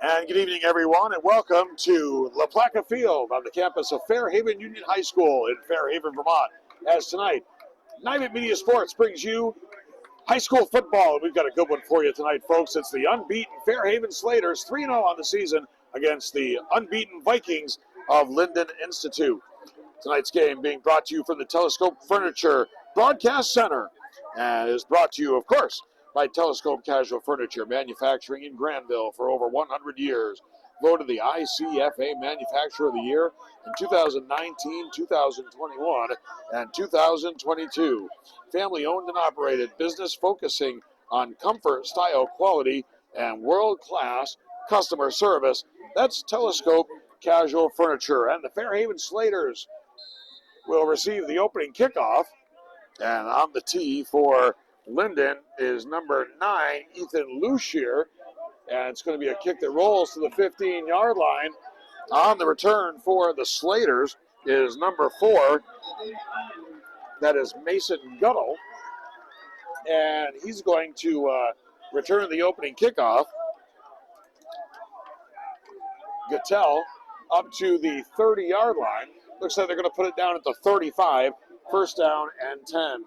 And good evening, everyone, and welcome to La Placa Field on the campus of Fairhaven Union High School in Fairhaven, Vermont. As tonight, Nivett Media Sports brings you high school football. We've got a good one for you tonight, folks. It's the unbeaten Fairhaven Slaters, 3-0 on the season against the unbeaten Vikings of Lyndon Institute. Tonight's game being brought to you from the Telescope Furniture Broadcast Center and is brought to you, of course, by Telescope Casual Furniture, manufacturing in Granville for over 100 years. Voted the ICFA Manufacturer of the Year in 2019, 2021, and 2022. Family-owned and operated business focusing on comfort, style, quality, and world-class customer service. That's Telescope Casual Furniture. And the Fairhaven Slaters will receive the opening kickoff. And on the tee for Lyndon is number 9, Ethan Lucier. And it's going to be a kick that rolls to the 15-yard line. On the return for the Slaters is number 4. That is Mason Guttle. And he's going to return the opening kickoff. Gattell up to the 30-yard line. Looks like they're going to put it down at the 35. First down and 10.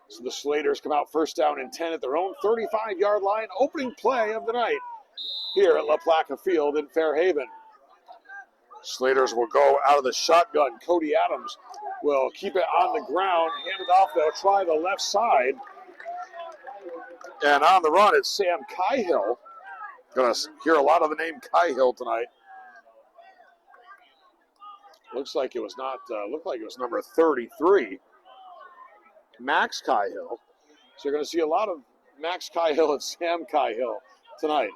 So the Slaters come out first down and 10 at their own 35-yard line. Opening play of the night here at La Placa Field in Fairhaven. Slaters will go out of the shotgun. Cody Adams will keep it on the ground. Hand it off. They'll try the left side. And on the run, it's Sam Cahill. Going to hear a lot of the name Cahill tonight. Looks like it was not. Looked like it was number 33. Max Cahill. So you're going to see a lot of Max Cahill and Sam Cahill tonight.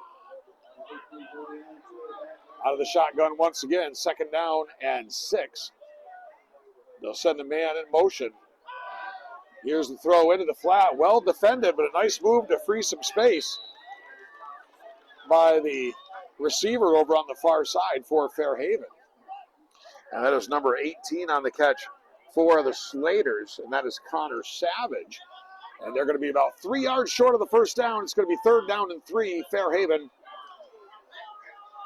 Out of the shotgun once again, second down and 6. They'll send a man in motion. Here's the throw into the flat. Well defended, but a nice move to free some space by the receiver over on the far side for Fairhaven. And that is number 18 on the catch for the Slaters, and that is Connor Savage. And they're going to be about 3 yards short of the first down. It's going to be third down and 3, Fairhaven,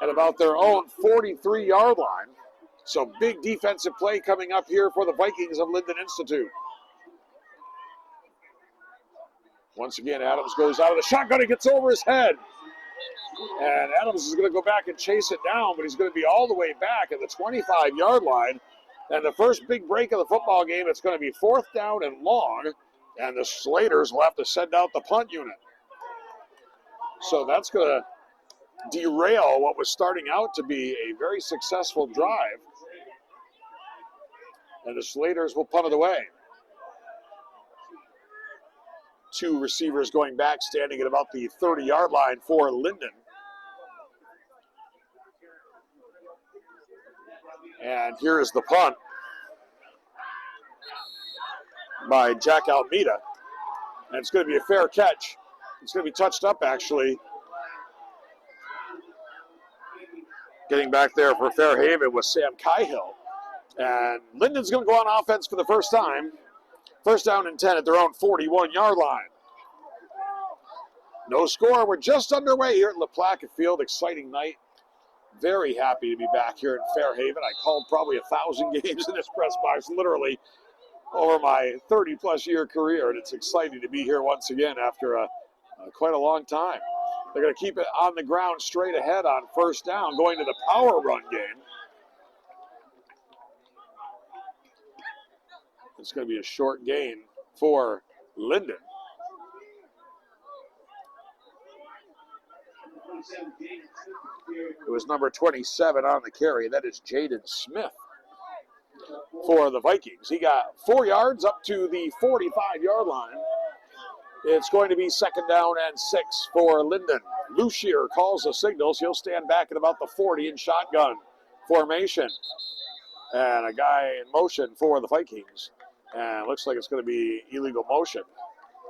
at about their own 43-yard line. So big defensive play coming up here for the Vikings of Lyndon Institute. Once again, Adams goes out of the shotgun. He gets over his head. And Adams is going to go back and chase it down, but he's going to be all the way back at the 25-yard line. And the first big break of the football game, it's going to be fourth down and long, and the Slaters will have to send out the punt unit. So that's going to derail what was starting out to be a very successful drive. And the Slaters will punt it away. 2 receivers going back, standing at about the 30-yard line for Lyndon. And here is the punt by Jack Almeida. And it's going to be a fair catch. It's going to be touched up, actually. Getting back there for Fairhaven was Sam Cahill. And Lyndon's going to go on offense for the first time. First down and 10 at their own 41-yard line. No score. We're just underway here at La Placa Field. Exciting night. Very happy to be back here in Fairhaven. I called probably 1,000 games in this press box, literally, over my 30-plus year career, and it's exciting to be here once again after quite a long time. They're going to keep it on the ground straight ahead on first down, going to the power run game. It's going to be a short gain for Lyndon. It was number 27 on the carry. That is Jaden Smith for the Vikings. He got 4 yards up to the 45-yard line. It's going to be second down and 6 for Lyndon. Lucier calls the signals. He'll stand back at about the 40 in shotgun formation. And a guy in motion for the Vikings. And it looks like it's going to be illegal motion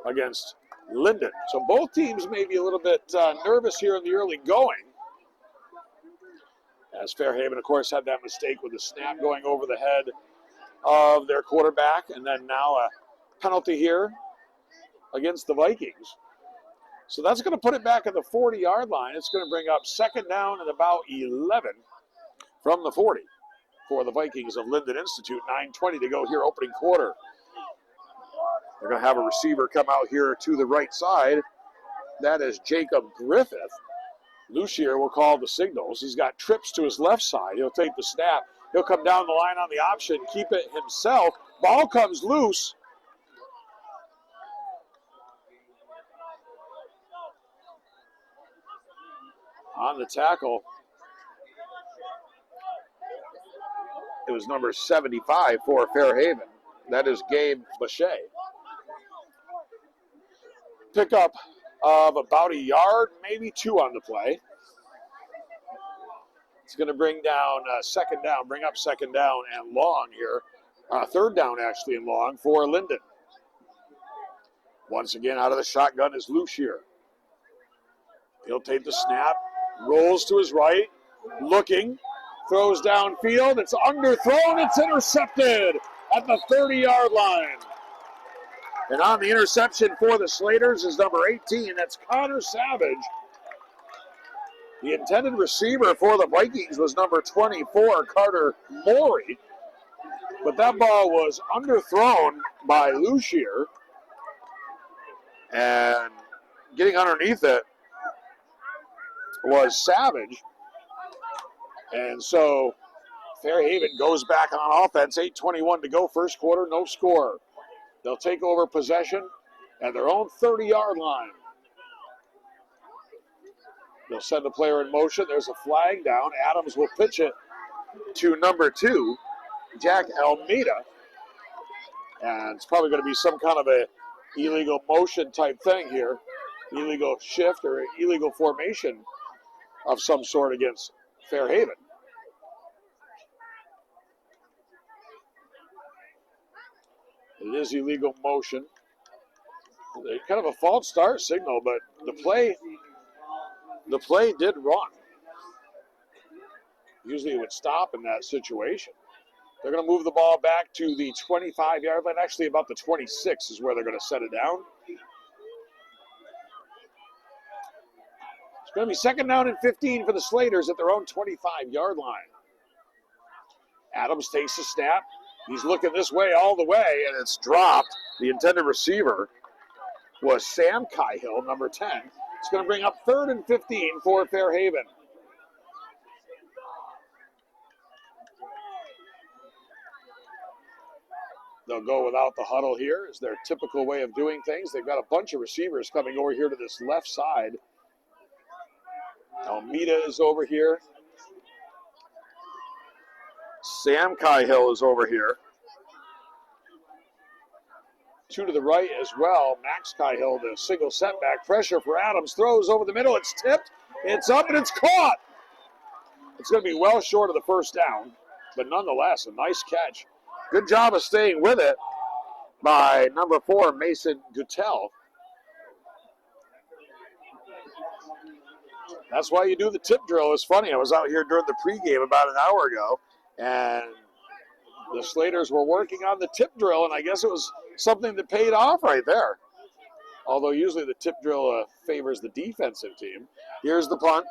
against Lyndon. So both teams may be a little bit nervous here in the early going. As Fairhaven, of course, had that mistake with the snap going over the head of their quarterback. And then now a penalty here against the Vikings. So that's going to put it back at the 40-yard line. It's going to bring up second down and about 11 from the 40 for the Vikings of Lyndon Institute. 9:20 to go here, opening quarter. They're going to have a receiver come out here to the right side. That is Jacob Griffith. Lucier will call the signals. He's got trips to his left side. He'll take the snap. He'll come down the line on the option, keep it himself. Ball comes loose. On the tackle, it was number 75 for Fairhaven. That is Gabe Boucher. Pickup of about a yard, maybe two on the play. It's going to bring down second down, bring up second down and long here. Third down actually and long for Lyndon. Once again out of the shotgun is Lucier. He'll take the snap, rolls to his right, looking, throws downfield. It's underthrown, it's intercepted at the 30-yard line. And on the interception for the Slaters is number 18, that's Connor Savage. The intended receiver for the Vikings was number 24, Carter Morey. But that ball was underthrown by Lucier. And getting underneath it was Savage. And so Fairhaven goes back on offense. 8:21 to go, first quarter, no score. They'll take over possession at their own 30-yard line. They'll send the player in motion. There's a flag down. Adams will pitch it to number 2, Jack Almeida. And it's probably going to be some kind of a illegal motion type thing here. Illegal shift or illegal formation of some sort against Fairhaven. It is illegal motion. Kind of a false start signal, but the play did run. Usually it would stop in that situation. They're going to move the ball back to the 25-yard line. Actually, about the 26 is where they're going to set it down. It's going to be second down and 15 for the Slaters at their own 25-yard line. Adams takes the snap. He's looking this way all the way, and it's dropped. The intended receiver was Sam Cahill, number 10. It's going to bring up third and 15 for Fairhaven. They'll go without the huddle here. Is their typical way of doing things. They've got a bunch of receivers coming over here to this left side. Almeida is over here. Sam Cahill is over here. Two to the right as well. Max Cahill, the single setback. Pressure for Adams. Throws over the middle. It's tipped. It's up and it's caught. It's going to be well short of the first down, but nonetheless, a nice catch. Good job of staying with it by number 4, Mason Guttel. That's why you do the tip drill. It's funny. I was out here during the pregame about an hour ago, and the Slaters were working on the tip drill, and I guess it was something that paid off right there. Although usually the tip drill favors the defensive team. Here's the punt.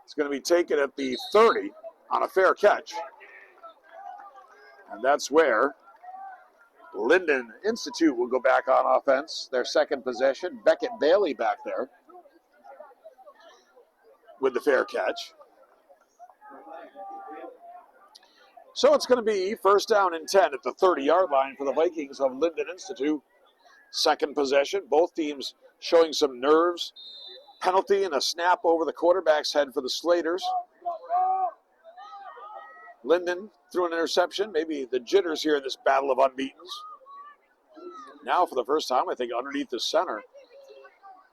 It's going to be taken at the 30 on a fair catch. And that's where Lyndon Institute will go back on offense. Their second possession. Beckett Bailey back there with the fair catch. So it's going to be first down and 10 at the 30-yard line for the Vikings of Lyndon Institute. Second possession. Both teams showing some nerves. Penalty and a snap over the quarterback's head for the Slaters. Lyndon threw an interception. Maybe the jitters here in this battle of unbeatens. Now for the first time, I think underneath the center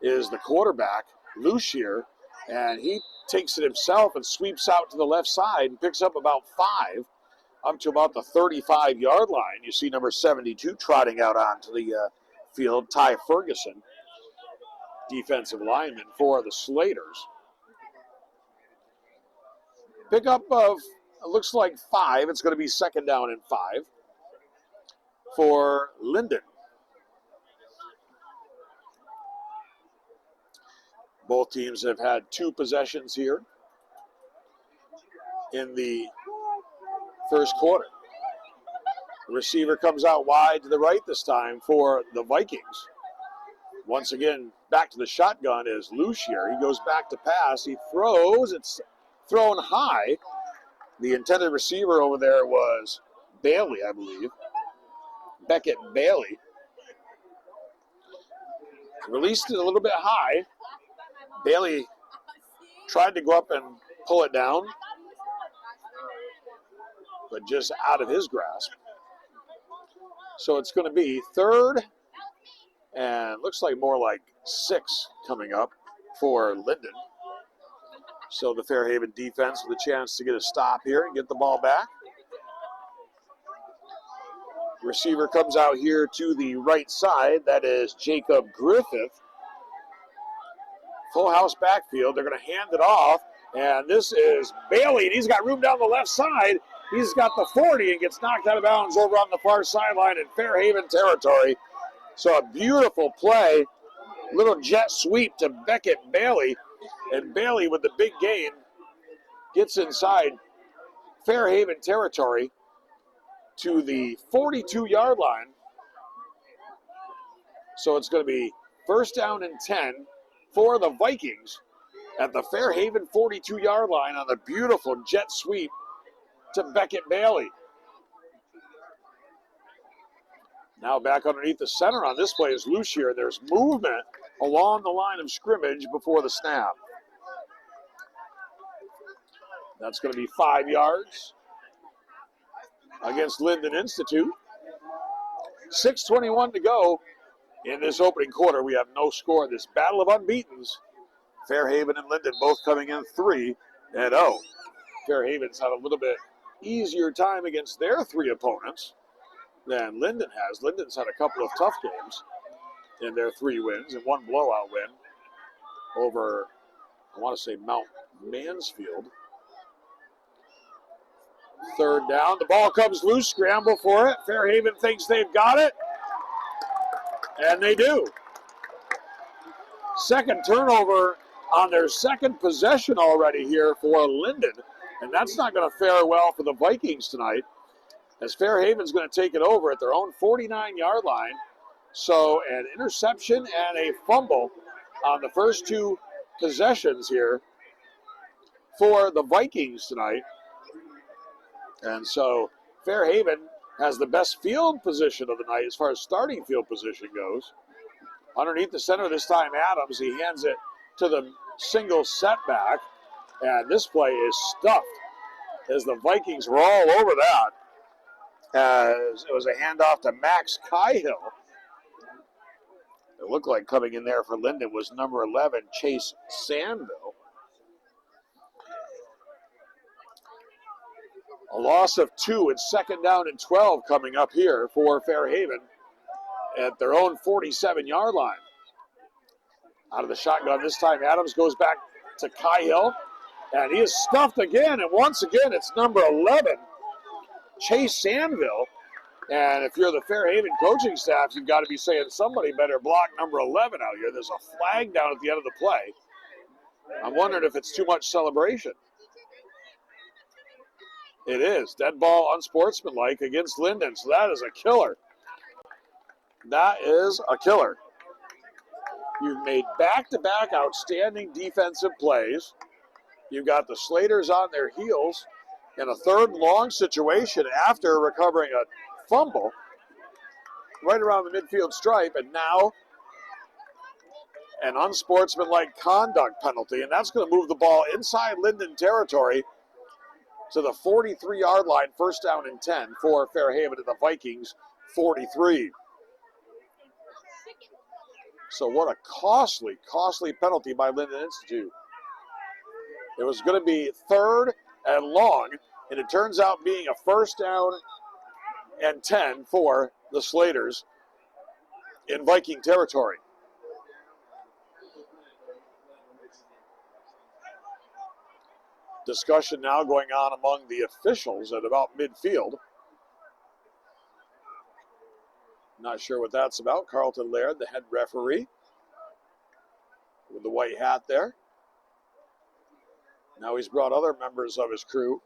is the quarterback, Lucier, and he takes it himself and sweeps out to the left side and picks up about 5 up to about the 35-yard line. You see number 72 trotting out onto the field, Ty Ferguson, defensive lineman for the Slaters. Pickup of, it looks like 5. It's going to be second down and 5 for Lyndon. Both teams have had 2 possessions here in the first quarter. The receiver comes out wide to the right this time for the Vikings. Once again, back to the shotgun is Lucier. He goes back to pass. He throws. It's thrown high. The intended receiver over there was Bailey, I believe. Beckett Bailey. Released it a little bit high. Bailey tried to go up and pull it down, but just out of his grasp. So it's going to be 3rd and looks like more like 6 coming up for Lyndon. So the Fairhaven defense with a chance to get a stop here and get the ball back. Receiver comes out here to the right side. That is Jacob Griffith. Full house backfield. They're going to hand it off. And this is Bailey, and he's got room down the left side. He's got the 40 and gets knocked out of bounds over on the far sideline in Fairhaven territory. So a beautiful play. Little jet sweep to Beckett Bailey. And Bailey with the big gain gets inside Fairhaven territory to the 42-yard line. So it's going to be 1st down and 10 for the Vikings at the Fairhaven 42-yard line on the beautiful jet sweep to Beckett Bailey. Now back underneath the center on this play is Lucier. There's movement along the line of scrimmage before the snap. That's going to be 5 yards against Lyndon Institute. 6:21 to go in this opening quarter. We have no score in this battle of unbeatens. Fairhaven and Lyndon both coming in 3-0. Fairhaven's had a little bit easier time against their 3 opponents than Lyndon has. Lyndon's had a couple of tough games in their 3 wins and 1 blowout win over, I want to say, Mount Mansfield. 3rd down. The ball comes loose. Scramble for it. Fairhaven thinks they've got it. And they do. Second turnover on their second possession already here for Lyndon. And that's not going to fare well for the Vikings tonight, as Fairhaven's going to take it over at their own 49-yard line. So an interception and a fumble on the first 2 possessions here for the Vikings tonight. And so Fairhaven has the best field position of the night as far as starting field position goes. Underneath the center this time, Adams. He hands it to the single setback. And this play is stuffed as the Vikings were all over that. As it was a handoff to Max Cahill. It looked like coming in there for Lyndon was number 11, Chase Sandville. A loss of 2 and 2nd down and 12 coming up here for Fairhaven at their own 47-yard line. Out of the shotgun this time, Adams goes back to Cahill, and he is stuffed again, and once again it's number 11, Chase Sandville. And if you're the Fairhaven coaching staff, you've got to be saying somebody better block number 11 out here. There's a flag down at the end of the play. I'm wondering if it's too much celebration. It is. Dead ball, unsportsmanlike against Lyndon. So that is a killer. That is a killer. You've made back-to-back outstanding defensive plays. You've got the Slaters on their heels in a 3rd and long situation after recovering a fumble right around the midfield stripe, and now an unsportsmanlike conduct penalty, and that's going to move the ball inside Lyndon territory to the 43-yard line, 1st down and 10 for Fairhaven at the Vikings 43. So what a costly penalty by Lyndon Institute. It was going to be 3rd and long, and it turns out being a 1st down and 10 for the Slaters in Viking territory. Discussion now going on among the officials at about midfield. Not sure what that's about. Carlton Laird, the head referee, with the white hat there. Now he's brought other members of his crew.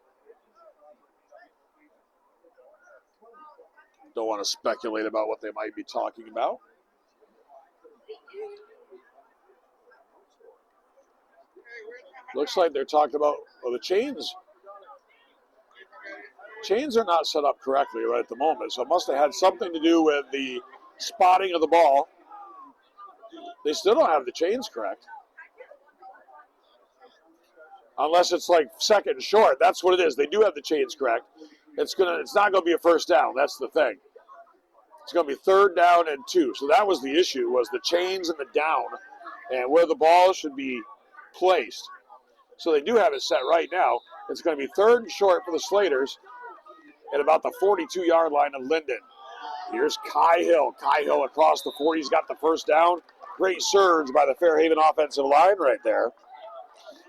Don't want to speculate about what they might be talking about. Looks like they're talking about, well, the chains. Chains are not set up correctly right at the moment, so it must have had something to do with the spotting of the ball. They still don't have the chains correct. Unless it's like second and short. That's what it is. They do have the chains correct. It's not gonna be a first down. That's the thing. It's gonna be 3rd down and 2. So that was the issue, was the chains and the down and where the ball should be placed. So they do have it set right now. It's gonna be 3rd and short for the Slaters at about the 42-yard line of Lyndon. Here's Kai Hill. Kai Hill across the 40. He's got the first down. Great surge by the Fairhaven offensive line right there.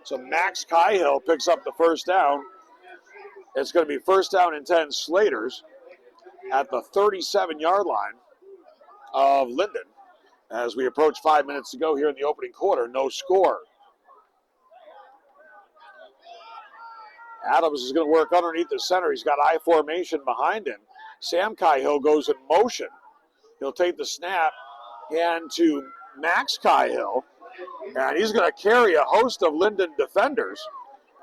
So Max Kai Hill picks up the first down. It's going to be 1st down and 10 Slaters at the 37-yard line of Lyndon. As we approach 5 minutes to go here in the opening quarter, no score. Adams is going to work underneath the center. He's got I formation behind him. Sam Kai Hill goes in motion. He'll take the snap, hand to Max Kai Hill, and he's going to carry a host of Lyndon defenders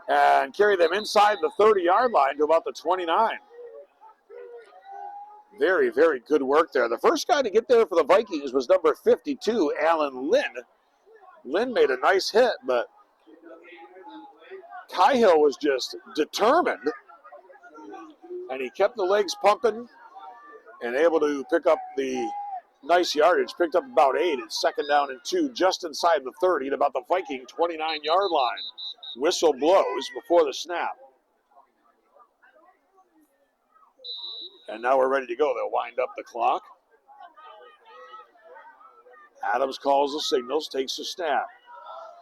and carry them inside the 30-yard line to about the 29. Very, very good work there. The first guy to get there for the Vikings was number 52, Alan Lynn. Lynn made a nice hit, but Kai Hill was just determined, and he kept the legs pumping and able to pick up the nice yardage. Picked up about 8. It's 2nd down and 2, just inside the 30 at about the Viking 29-yard line. Whistle blows before the snap. And now we're ready to go. They'll wind up the clock. Adams calls the signals, takes the snap.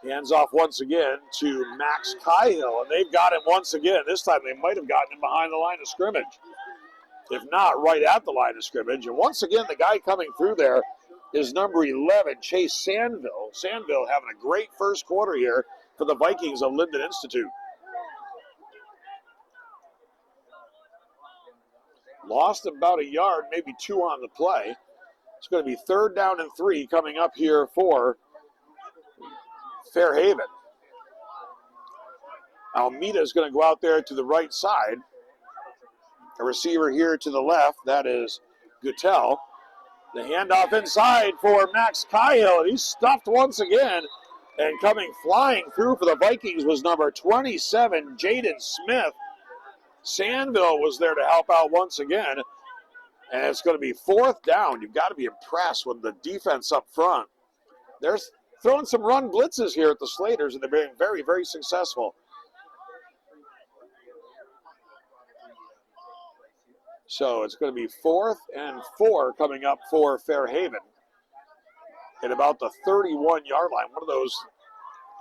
Hands off once again to Max Kai Hill, and they've got him once again. This time they might have gotten him behind the line of scrimmage, if not right at the line of scrimmage. And once again, the guy coming through there is number 11, Chase Sandville. Sandville having a great first quarter here for the Vikings of Lyndon Institute. Lost about a yard, maybe 2 on the play. It's going to be 3rd down and 3 coming up here for Fairhaven. Almeida is going to go out there to the right side. A receiver here to the left, that is Guttel. The handoff inside for Max Kai Hill, and he's stuffed once again. And coming flying through for the Vikings was number 27, Jaden Smith. Sandville was there to help out once again. And it's going to be 4th down. You've got to be impressed with the defense up front. They're throwing some run blitzes here at the Slaters, and they're being very, very successful. So it's going to be 4th and 4 coming up for Fairhaven at about the 31-yard line. One of those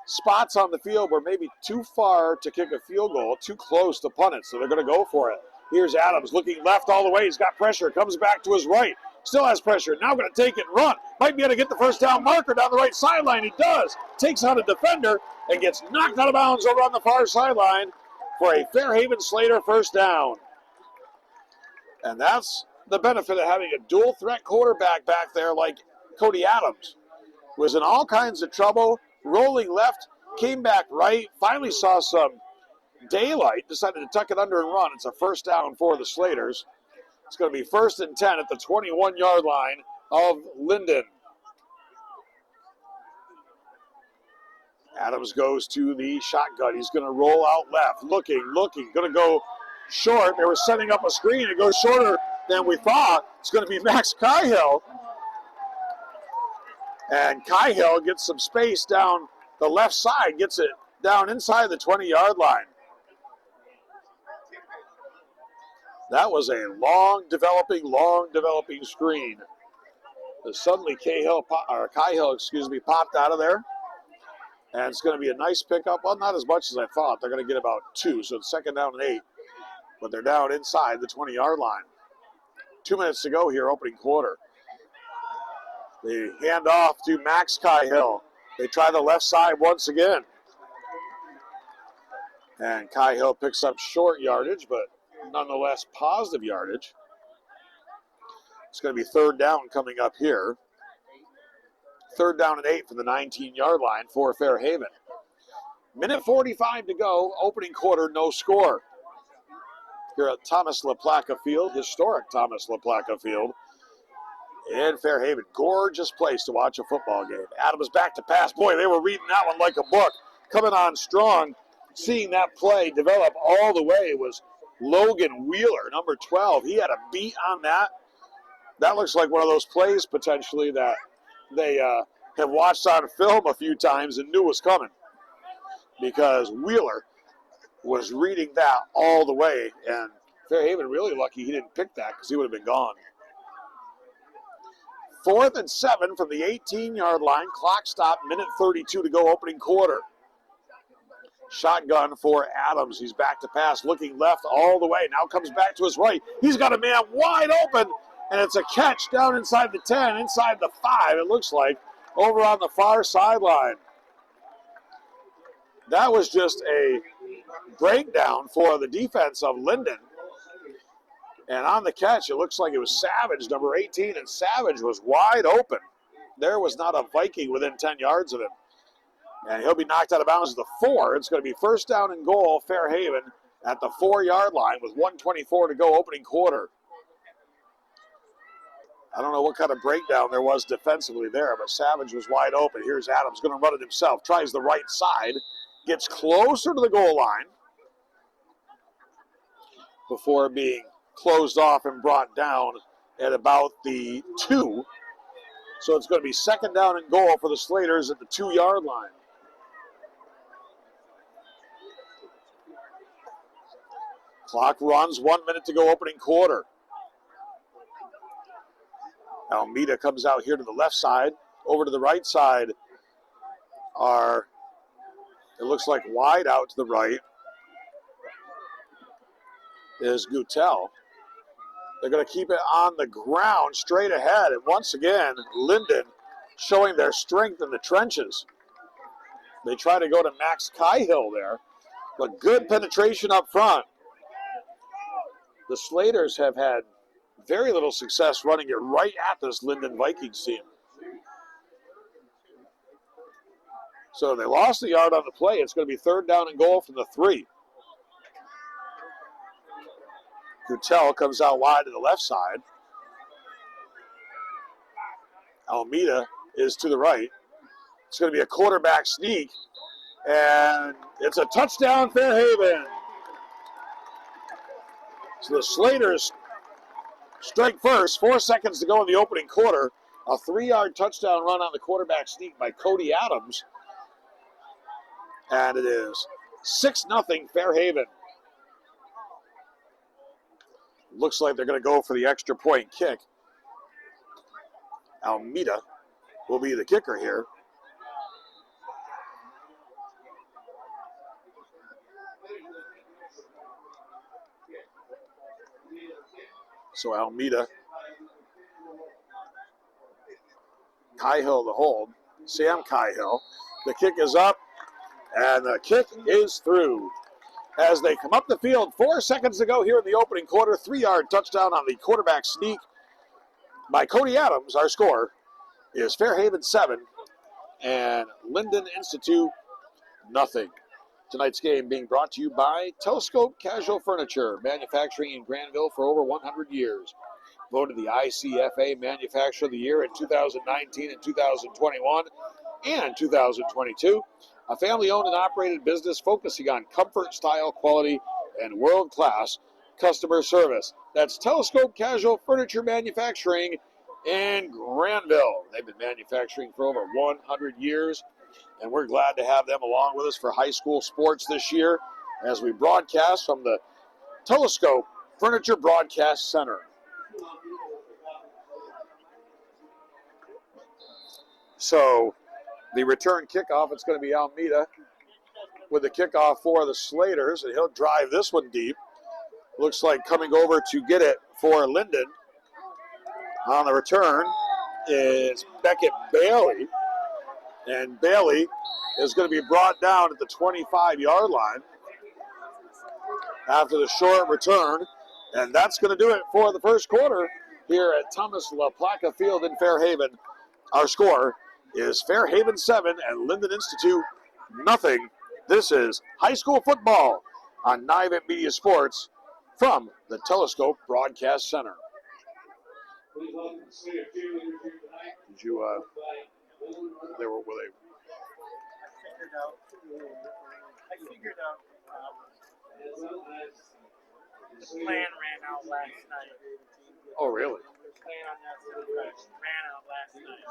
spots on the field where maybe too far to kick a field goal, too close to punt it, so they're going to go for it. Here's Adams looking left all the way. He's got pressure, comes back to his right. Still has pressure, now going to take it and run. Might be able to get the first down marker down the right sideline. He does. Takes out a defender and gets knocked out of bounds over on the far sideline for a Fairhaven Slater first down. And that's the benefit of having a dual threat quarterback back there like Cody Adams. Was in all kinds of trouble, rolling left, came back right, finally saw some daylight, decided to tuck it under and run. It's a first down for the Slaters. It's going to be 1st and 10 at the 21-yard line of Lyndon. Adams goes to the shotgun. He's going to roll out left, looking, going to go short. They were setting up a screen. It goes shorter than we thought. It's going to be Max Kai Hill. And Kai Hill gets some space down the left side, gets it down inside the 20-yard line. That was a long developing screen. Suddenly Kai Hill, popped out of there. And it's going to be a nice pickup. Well, not as much as I thought. They're going to get about 2, so it's 2nd down and 8. But they're down inside the 20-yard line. 2 minutes to go here, opening quarter. They hand off to Max Kai Hill. They try the left side once again. And Kai Hill picks up short yardage, but nonetheless positive yardage. It's going to be third down coming up here. Third down and 8 from the 19-yard line for Fairhaven. Minute 45 to go, opening quarter, no score. Here at Thomas LaPlaca Field, historic Thomas LaPlaca Field in Fairhaven. Gorgeous place to watch a football game. Adams back to pass. Boy, they were reading that one like a book. Coming on strong, seeing that play develop all the way was Logan Wheeler, number 12. He had a beat on that. That looks like one of those plays potentially that they have watched on film a few times and knew was coming, because Wheeler was reading that all the way, and Fairhaven really lucky he didn't pick that because he would have been gone. 4th and 7 from the 18-yard line. Clock stop, minute 32 to go, opening quarter. Shotgun for Adams. He's back to pass, looking left all the way. Now comes back to his right. He's got a man wide open, and it's a catch down inside the 10, inside the 5, it looks like, over on the far sideline. That was just a breakdown for the defense of Lyndon. And on the catch, it looks like it was Savage, number 18, and Savage was wide open. There was not a Viking within 10 yards of him. And he'll be knocked out of bounds at the 4. It's going to be first down and goal, Fairhaven, at the 4-yard line with 1:24 to go, opening quarter. I don't know what kind of breakdown there was defensively there, but Savage was wide open. Here's Adams, going to run it himself. Tries the right side, gets closer to the goal line before being closed off and brought down at about the 2. So it's going to be second down and goal for the Slaters at the 2-yard line. Clock runs, 1 minute to go, opening quarter. Almeida comes out here to the left side. Over to the right side are, it looks like wide out to the right, is Guttel. They're going to keep it on the ground straight ahead. And once again, Lyndon showing their strength in the trenches. They try to go to Max Kaihill there, but good penetration up front. The Slaters have had very little success running it right at this Lyndon Vikings team. So they lost the yard on the play. It's going to be third down and goal from the 3. Guttel comes out wide to the left side. Almeida is to the right. It's going to be a quarterback sneak, and it's a touchdown, Fairhaven. So the Slaters strike first. 4 seconds to go in the opening quarter. A 3-yard touchdown run on the quarterback sneak by Cody Adams. And it is 6-0 Fairhaven. Looks like they're going to go for the extra point kick. Almeida will be the kicker here. So Almeida, Kaihill the hold. Sam Kaihill. The kick is up, and the kick is through. As they come up the field, 4 seconds to go here in the opening quarter. 3-yard touchdown on the quarterback sneak by Cody Adams. Our score is Fairhaven 7 and Lyndon Institute nothing. Tonight's game being brought to you by Telescope Casual Furniture, manufacturing in Granville for over 100 years. Voted the ICFA Manufacturer of the Year in 2019 and 2021 and 2022. A family-owned and operated business focusing on comfort, style, quality, and world-class customer service. That's Telescope Casual Furniture Manufacturing in Granville. They've been manufacturing for over 100 years, and we're glad to have them along with us for high school sports this year as we broadcast from the Telescope Furniture Broadcast Center. So the return kickoff, it's going to be Almeida with the kickoff for the Slaters, and he'll drive this one deep. Looks like coming over to get it for Lyndon on the return is Beckett Bailey. And Bailey is going to be brought down at the 25-yard line after the short return. And that's going to do it for the first quarter here at Thomas LaPlaca Field in Fairhaven. Our score is Fairhaven 7 and Lyndon Institute nothing. This is high school football on Nivant Media Sports from the Telescope Broadcast Center. Did you, were they? I figured out the plan ran out last night. Oh, really? The plan on that ran out last night.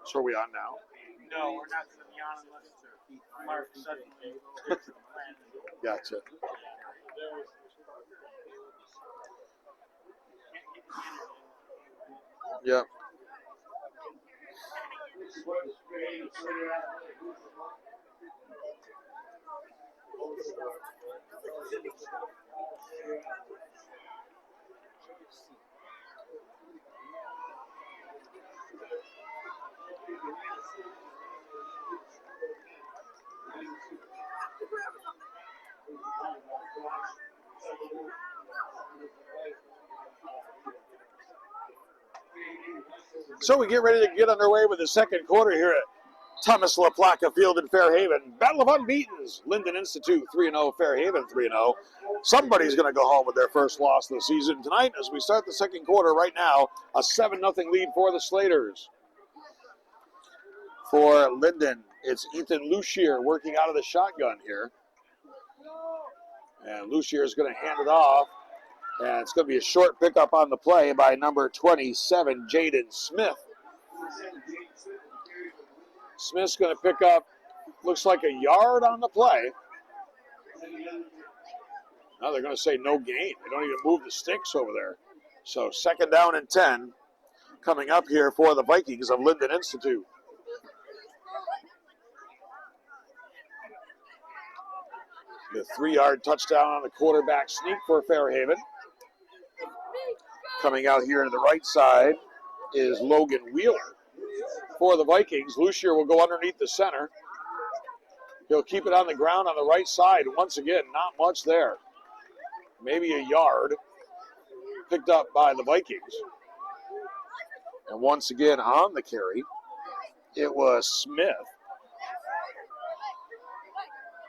So are we on now? No, we're not going to be on unless Mark suddenly fixes the plan. Gotcha. Yep. So we get ready to get underway with the second quarter here at Thomas LaPlaca Field in Fairhaven. Battle of Unbeatens. Lyndon Institute 3-0, Fairhaven 3-0. Somebody's going to go home with their first loss of the season tonight as we start the second quarter right now. A 7-0 lead for the Slaters. For Lyndon, it's Ethan Lucier working out of the shotgun here. And Lucier is going to hand it off. And it's going to be a short pickup on the play by number 27, Jaden Smith. Smith's going to pick up, looks like a yard on the play. Now they're going to say no gain. They don't even move the sticks over there. So 2nd down and 10 coming up here for the Vikings of Lyndon Institute. The 3-yard touchdown on the quarterback sneak for Fairhaven. Coming out here to the right side is Logan Wheeler. For the Vikings, Lucier will go underneath the center. He'll keep it on the ground on the right side. Once again, not much there. Maybe a yard picked up by the Vikings. And once again on the carry, it was Smith.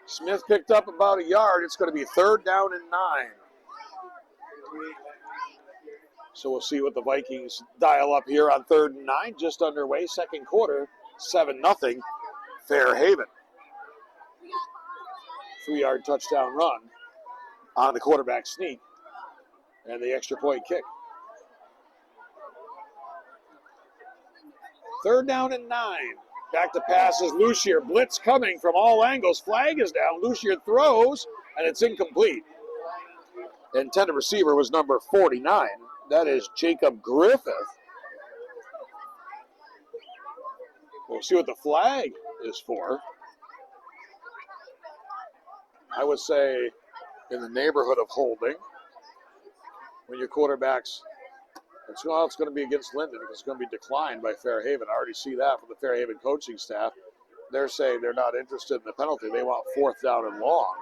Smith picked up about a yard. It's going to be 3rd down and 9. So we'll see what the Vikings dial up here on 3rd and 9. Just underway, second quarter, 7-0, Fairhaven. 3-yard touchdown run on the quarterback sneak and the extra point kick. 3rd down and 9. Back to pass is Lucier. Blitz coming from all angles. Flag is down. Lucier throws, and it's incomplete. The intended receiver was number 49. That is Jacob Griffith. We'll see what the flag is for. I would say in the neighborhood of holding. When your quarterback's, it's going to be against Lyndon because it's going to be declined by Fairhaven. I already see that from the Fairhaven coaching staff. They're saying they're not interested in the penalty. They want 4th down and long.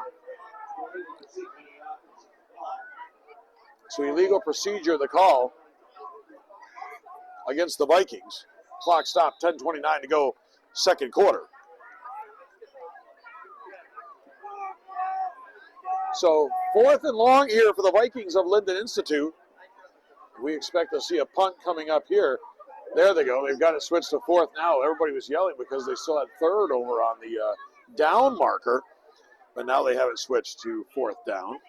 So illegal procedure, the call against the Vikings. Clock stopped, 10:29 to go, second quarter. So 4th and long here for the Vikings of Lyndon Institute. We expect to see a punt coming up here. There they go. They've got it switched to 4th now. Everybody was yelling because they still had 3rd over on the down marker. But now they have it switched to 4th down.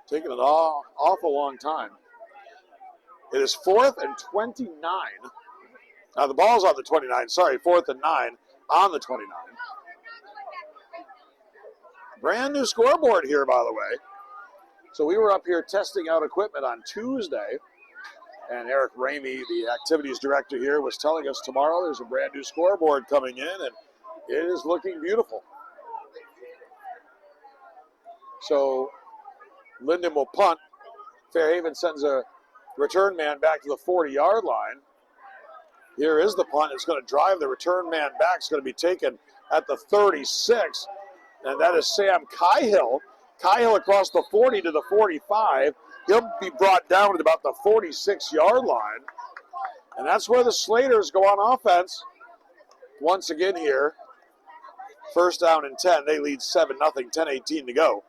Taking an awful long time. It is 4th and 29. Now the ball's on the 29. Sorry, 4th and 9 on the 29. Brand new scoreboard here, by the way. So we were up here testing out equipment on Tuesday. And Eric Ramey, the activities director here, was telling us tomorrow there's a brand new scoreboard coming in, and it is looking beautiful. So Lyndon will punt Fairhaven sends a return man back to the 40-yard line. Here is the punt. It's going to drive the return man back. It's going to be taken at the 36, and that is Sam Cahill. Cahill across the 40 to the 45. He'll be brought down at about the 46-yard line, and that's where the Slaters go on offense. Once again here, first down and 10. They lead 7-0, 10:18 to go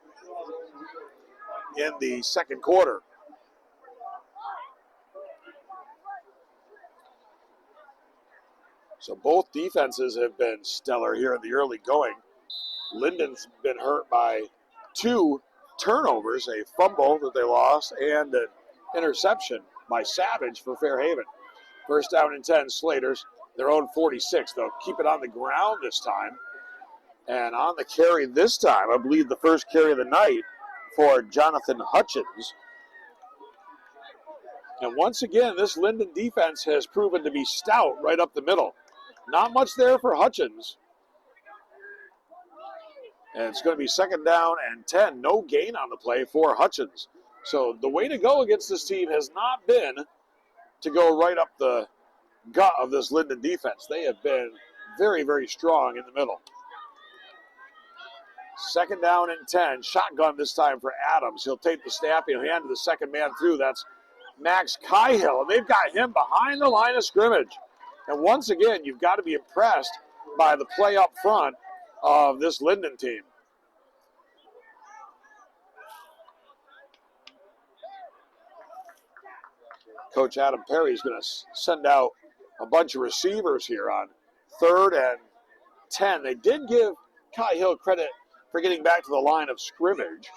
in the second quarter. So both defenses have been stellar here in the early going. Lyndon's been hurt by 2 turnovers, a fumble that they lost, and an interception by Savage for Fairhaven. First down and 10, Slaters, their own 46. They'll keep it on the ground this time. And on the carry this time, I believe the first carry of the night for Jonathan Hutchins. And once again, this Lyndon defense has proven to be stout right up the middle. Not much there for Hutchins. And it's going to be second down and 10. No gain on the play for Hutchins. So the way to go against this team has not been to go right up the gut of this Lyndon defense. They have been very, very strong in the middle. Second down and 10. Shotgun this time for Adams. He'll take the snap. He'll hand to the second man through. That's Max Cahill. And they've got him behind the line of scrimmage. And once again, you've got to be impressed by the play up front of this Lyndon team. Coach Adam Perry is going to send out a bunch of receivers here on third and 10. They did give Cahill credit for getting back to the line of scrimmage.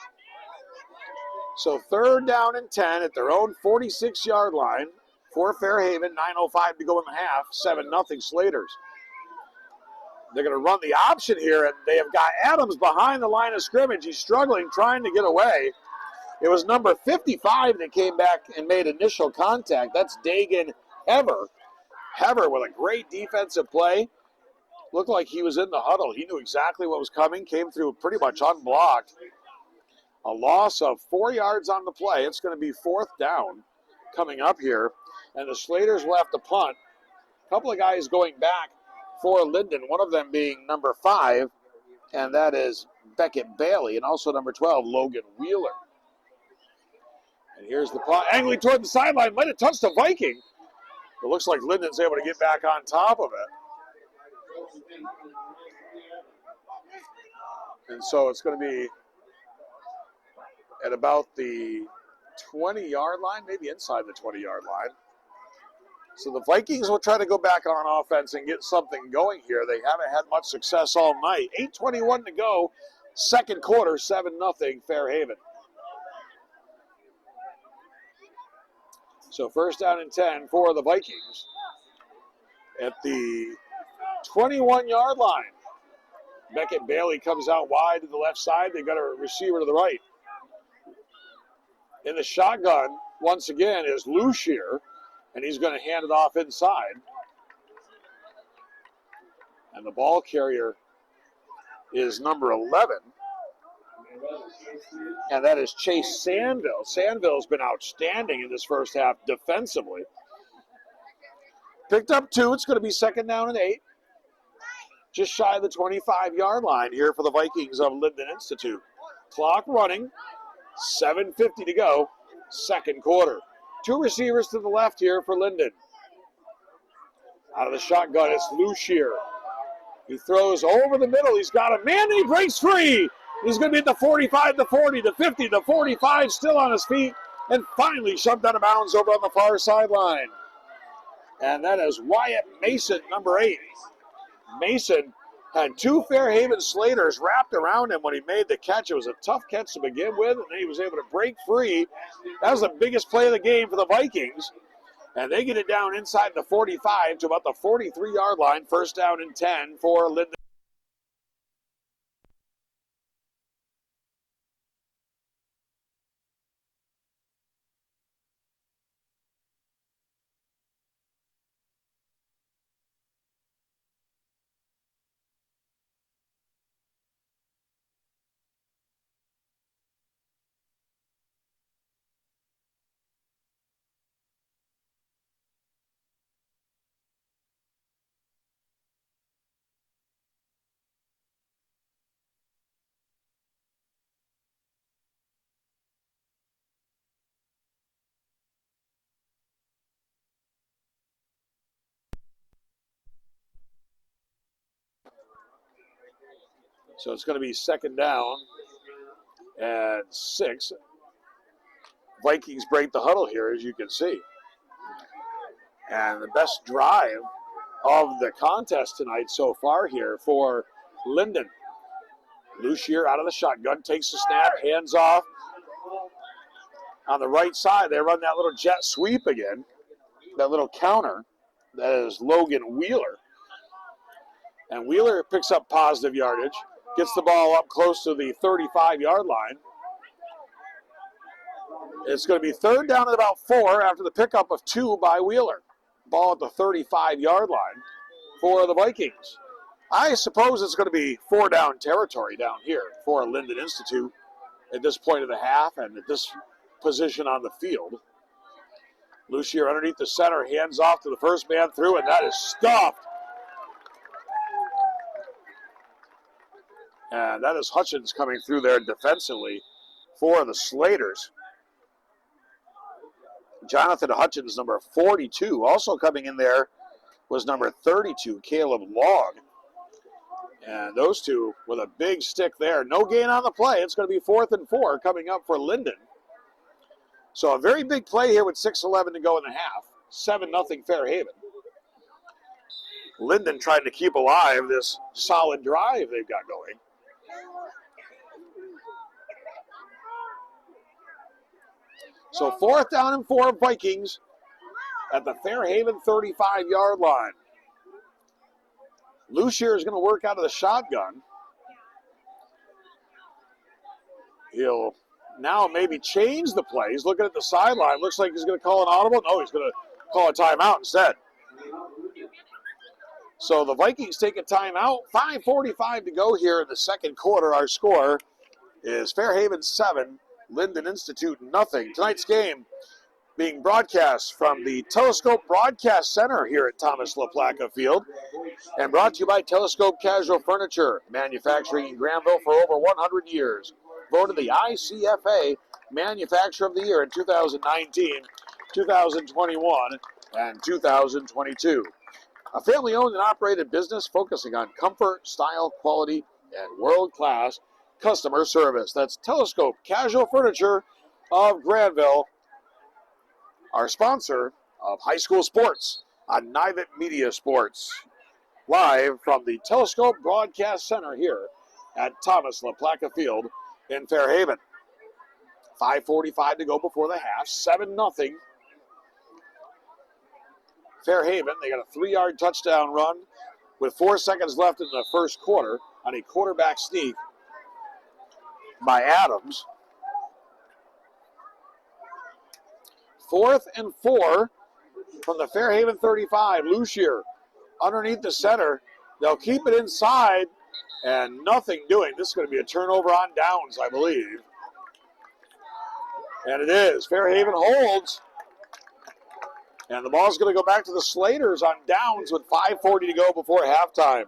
So third down and 10 at their own 46-yard line for Fairhaven. 9:05 to go in the half. 7-0 Slaters. They're going to run the option here, and they have got Adams behind the line of scrimmage. He's struggling, trying to get away. It was number 55 that came back and made initial contact. That's Dagan Hever. Hever with a great defensive play. Looked like he was in the huddle. He knew exactly what was coming, came through pretty much unblocked. A loss of 4 yards on the play. It's going to be fourth down coming up here. And the Slaters will have to punt. A couple of guys going back for Lyndon, one of them being number 5, and that is Beckett Bailey, and also number 12, Logan Wheeler. And here's the punt. Angling toward the sideline. Might have touched the Viking. It looks like Lyndon's able to get back on top of it. And so it's going to be at about the 20-yard line, maybe inside the 20-yard line. So the Vikings will try to go back on offense and get something going here. They haven't had much success all night. 8:21 to go, second quarter, 7-0 Fairhaven. So first down and 10 for the Vikings at the 21-yard line. Beckett Bailey comes out wide to the left side. They got a receiver to the right. In the shotgun, once again, is Lucier, and he's going to hand it off inside. And the ball carrier is number 11, and that is Chase Sandville. Sandville's been outstanding in this first half defensively. Picked up 2. It's going to be second down and 8. Just shy of the 25-yard line here for the Vikings of Lyndon Institute. Clock running, 7:50 to go, second quarter. 2 receivers to the left here for Lyndon. Out of the shotgun, it's Lucier. He throws over the middle. He's got a man, and he breaks free. He's going to be at the 45, the 40, the 50, the 45, still on his feet, and finally shoved out of bounds over on the far sideline. And that is Wyatt Mason, number 8. Mason had 2 Fairhaven Slaters wrapped around him when he made the catch. It was a tough catch to begin with, and then he was able to break free. That was the biggest play of the game for the Vikings. And they get it down inside the 45 to about the 43-yard line. First down and 10 for Lyndon. So it's going to be second down and 6. Vikings break the huddle here, as you can see. And the best drive of the contest tonight so far here for Lyndon. Lucier out of the shotgun, takes the snap, hands off. On the right side, they run that little jet sweep again, that little counter. That is Logan Wheeler. And Wheeler picks up positive yardage, gets the ball up close to the 35-yard line. It's going to be third down at about 4 after the pickup of 2 by Wheeler. Ball at the 35-yard line for the Vikings. I suppose it's going to be 4-down territory down here for Lyndon Institute at this point of the half and at this position on the field. Lucier underneath the center, hands off to the first man through, and that is stuffed. And that is Hutchins coming through there defensively for the Slaters. Jonathan Hutchins, number 42. Also coming in there was number 32, Caleb Long. And those two with a big stick there. No gain on the play. It's going to be 4th and 4 coming up for Lyndon. So a very big play here with 6:11 to go in the half. 7-0 Fairhaven. Lyndon trying to keep alive this solid drive they've got going. So 4th down and 4 Vikings at the Fairhaven 35-yard line. Lucier is going to work out of the shotgun. He'll now maybe change the play. He's looking at the sideline. Looks like he's going to call an audible. No, he's going to call a timeout instead. So the Vikings take a timeout. 5:45 to go here in the second quarter. Our score is Fairhaven 7, Lyndon Institute nothing. Tonight's game being broadcast from the Telescope Broadcast Center here at Thomas LaPlaca Field and brought to you by Telescope Casual Furniture, manufacturing in Granville for over 100 years. Voted the ICFA Manufacturer of the Year in 2019, 2021, and 2022. A family-owned and operated business focusing on comfort, style, quality, and world-class customer service. That's Telescope Casual Furniture of Granville, our sponsor of high school sports on Nivet Media Sports. Live from the Telescope Broadcast Center here at Thomas LaPlaca Field in Fairhaven. 5:45 to go before the half. 7-0. Fairhaven, they got a 3-yard touchdown run with 4 seconds left in the first quarter on a quarterback sneak by Adams. 4th and 4 from the Fairhaven 35. Lucier underneath the center. They'll keep it inside and nothing doing. This is going to be a turnover on downs, I believe. And it is. Fairhaven holds. And the ball's going to go back to the Slaters on downs with 5:40 to go before halftime.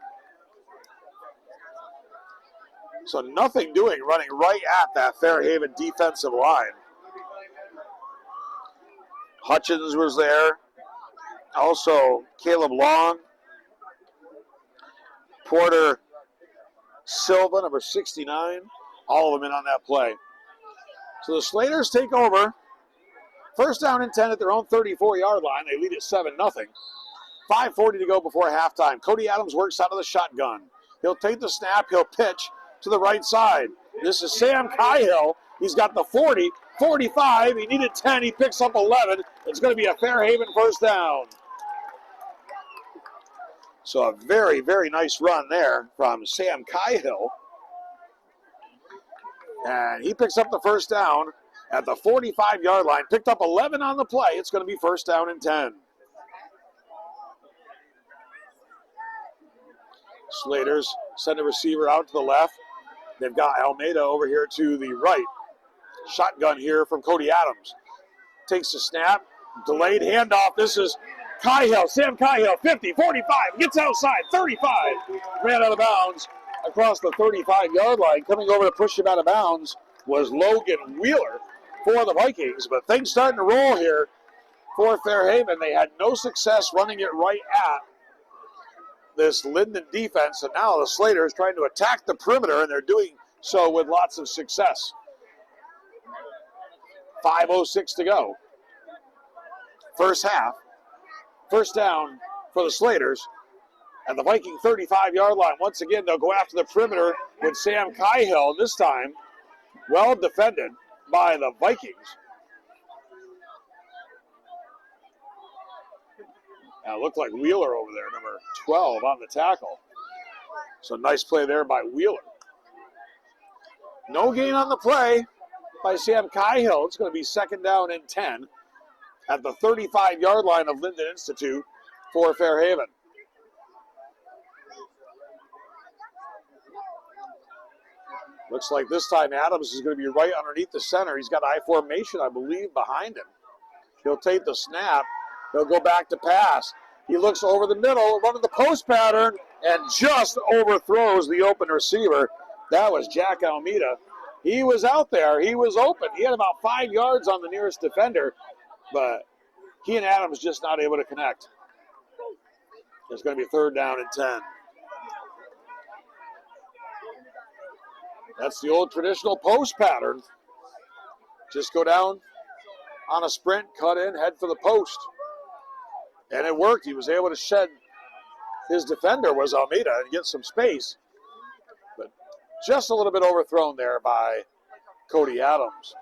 So nothing doing, running right at that Fairhaven defensive line. Hutchins was there. Also, Caleb Long. Porter Silva, number 69. All of them in on that play. So the Slaters take over. First down and 10 at their own 34-yard line. They lead at 7-0. 5:40 to go before halftime. Cody Adams works out of the shotgun. He'll take the snap. He'll pitch to the right side. This is Sam Cahill. He's got the 40, 45. He needed 10. He picks up 11. It's going to be a Fairhaven first down. So a very, very nice run there from Sam Cahill. And he picks up the first down at the 45-yard line. Picked up 11 on the play. It's going to be first down and 10. Slaters send a receiver out to the left. They've got Almeida over here to the right. Shotgun here from Cody Adams. Takes the snap. Delayed handoff. This is Cahill. Sam Cahill, 50, 45. Gets outside, 35. Ran out of bounds across the 35-yard line. Coming over to push him out of bounds was Logan Wheeler for the Vikings. But things starting to roll here for Fairhaven. They had no success running it right at this Lyndon defense, and now the Slaters trying to attack the perimeter, and they're doing so with lots of success. 5:06 to go. First half. First down for the Slaters at the Viking 35-yard line. Once again, they'll go after the perimeter with Sam Cahill. This time, well defended by the Vikings. Now, it looked like Wheeler over there, number 12 on the tackle. So nice play there by Wheeler. No gain on the play by Sam Cahill. It's going to be second down and 10 at the 35-yard line of Lyndon Institute for Fairhaven. Looks like this time Adams is going to be right underneath the center. He's got I formation, I believe, behind him. He'll take the snap. He'll go back to pass. He looks over the middle, running the post pattern, and just overthrows the open receiver. That was Jack Almeida. He was out there. He was open. He had about 5 yards on the nearest defender, but he and Adams just not able to connect. It's going to be third down and 10. That's the old traditional post pattern. Just go down on a sprint, cut in, head for the post. And it worked. He was able to shed his defender, was Almeida, and get some space. But just a little bit overthrown there by Cody Adams.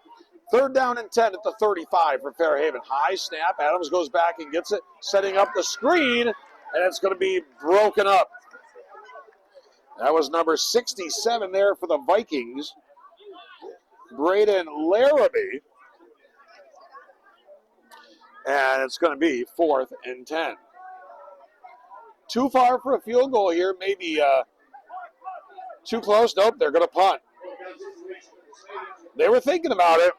Third down and 10 at the 35 for Fairhaven. High snap. Adams goes back and gets it, setting up the screen, and it's going to be broken up. That was number 67 there for the Vikings, Braden Larrabee. And it's going to be 4th and 10. Too far for a field goal here, maybe too close. Nope, they're going to punt. They were thinking about it,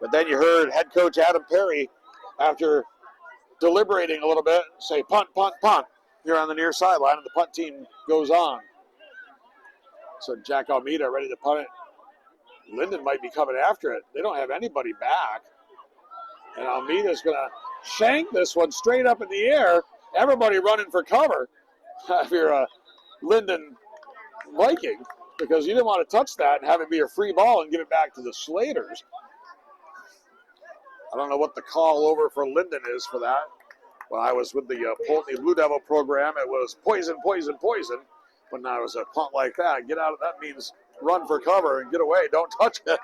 but then you heard head coach Adam Perry, after deliberating a little bit, say punt, punt, punt here on the near sideline, and the punt team goes on. So Jack Almeida ready to punt it. Lyndon might be coming after it. They don't have anybody back. And Almeida's going to shank this one straight up in the air. Everybody running for cover if you're a Lyndon Viking, because you didn't want to touch that and have it be a free ball and give it back to the Slaters. I don't know what the call over for Lyndon is for that. When I was with the Pulteney Blue Devil program, it was poison, poison, poison. But now it's a punt like that. Get out of that means run for cover and get away. Don't touch it,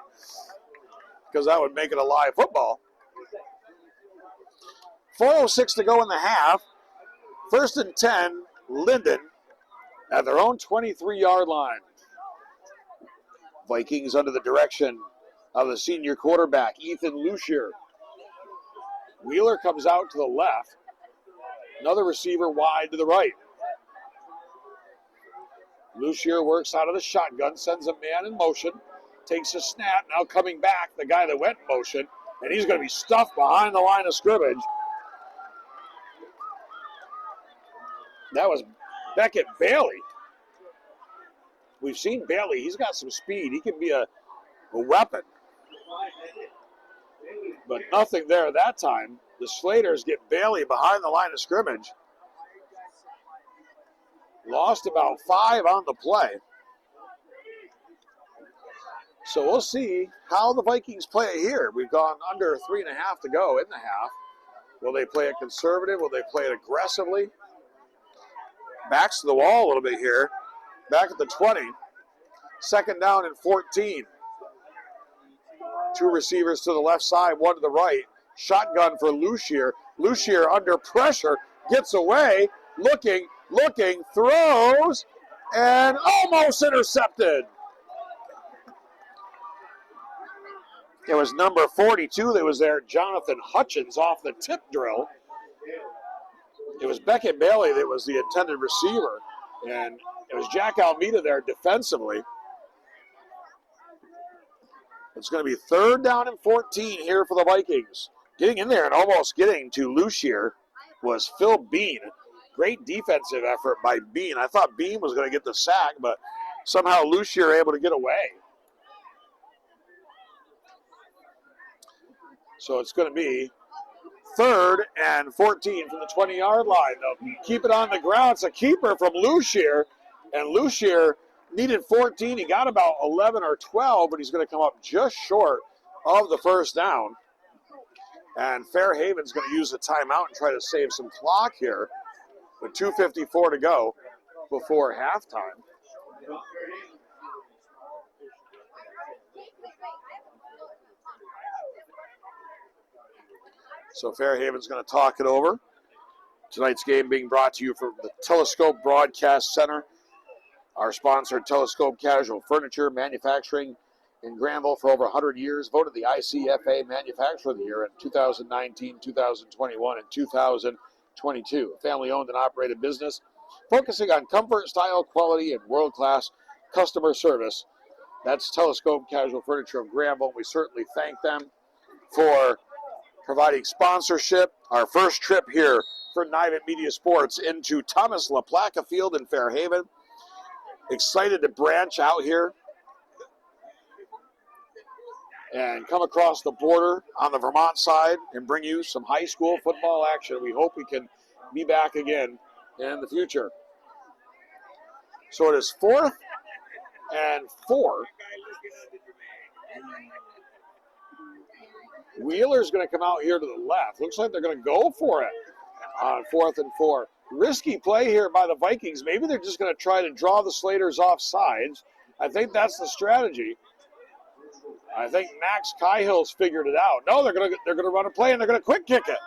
because that would make it a live football. 4:06 to go in the half. First and 10, Lyndon at their own 23-yard line. Vikings under the direction of the senior quarterback, Ethan Lucier. Wheeler comes out to the left. Another receiver wide to the right. Lucier works out of the shotgun, sends a man in motion, takes a snap, now coming back, the guy that went in motion, and he's going to be stuffed behind the line of scrimmage. That was Beckett Bailey. We've seen Bailey. He's got some speed. He can be a weapon. But nothing there that time. The Slaters get Bailey behind the line of scrimmage. Lost about 5 on the play. So we'll see how the Vikings play it here. We've gone under 3.5 to go in the half. Will they play it conservative? Will they play it aggressively? Backs to the wall a little bit here. Back at the 20. Second down and 14. 2 receivers to the left side, 1 to the right. Shotgun for Lucier. Lucier under pressure, gets away, looking, throws, and almost intercepted. It was number 42 that was there, Jonathan Hutchins, off the tip drill. It was Beckett Bailey that was the intended receiver, and it was Jack Almeida there defensively. It's going to be third down and 14 here for the Vikings. Getting in there and almost getting to Lucier was Phil Bean. Great defensive effort by Bean. I thought Bean was going to get the sack, but somehow Lucier able to get away. So it's going to be 3rd and 14 from the 20-yard line. They'll keep it on the ground. It's a keeper from Lucier, and Lucier needed 14. He got about 11 or 12, but he's going to come up just short of the first down. And Fairhaven's going to use a timeout and try to save some clock here with 2:54 to go before halftime. So Fairhaven's going to talk it over. Tonight's game being brought to you from the Telescope Broadcast Center. Our sponsor, Telescope Casual Furniture Manufacturing in Granville for over 100 years, voted the ICFA Manufacturer of the Year in 2019, 2021, and 2022. A family-owned and operated business focusing on comfort, style, quality, and world-class customer service. That's Telescope Casual Furniture of Granville. We certainly thank them for providing sponsorship. Our first trip here for Nivet Media Sports into Thomas LaPlaca Field in Fairhaven. Excited to branch out here and come across the border on the Vermont side and bring you some high school football action. We hope we can be back again in the future. So it is 4th and 4. Wheeler's going to come out here to the left. Looks like they're going to go for it on 4th and 4. Risky play here by the Vikings. Maybe they're just going to try to draw the Slaters off sides. I think that's the strategy. I think Max Caihill's figured it out. No, they're going to run a play and they're going to quick kick it.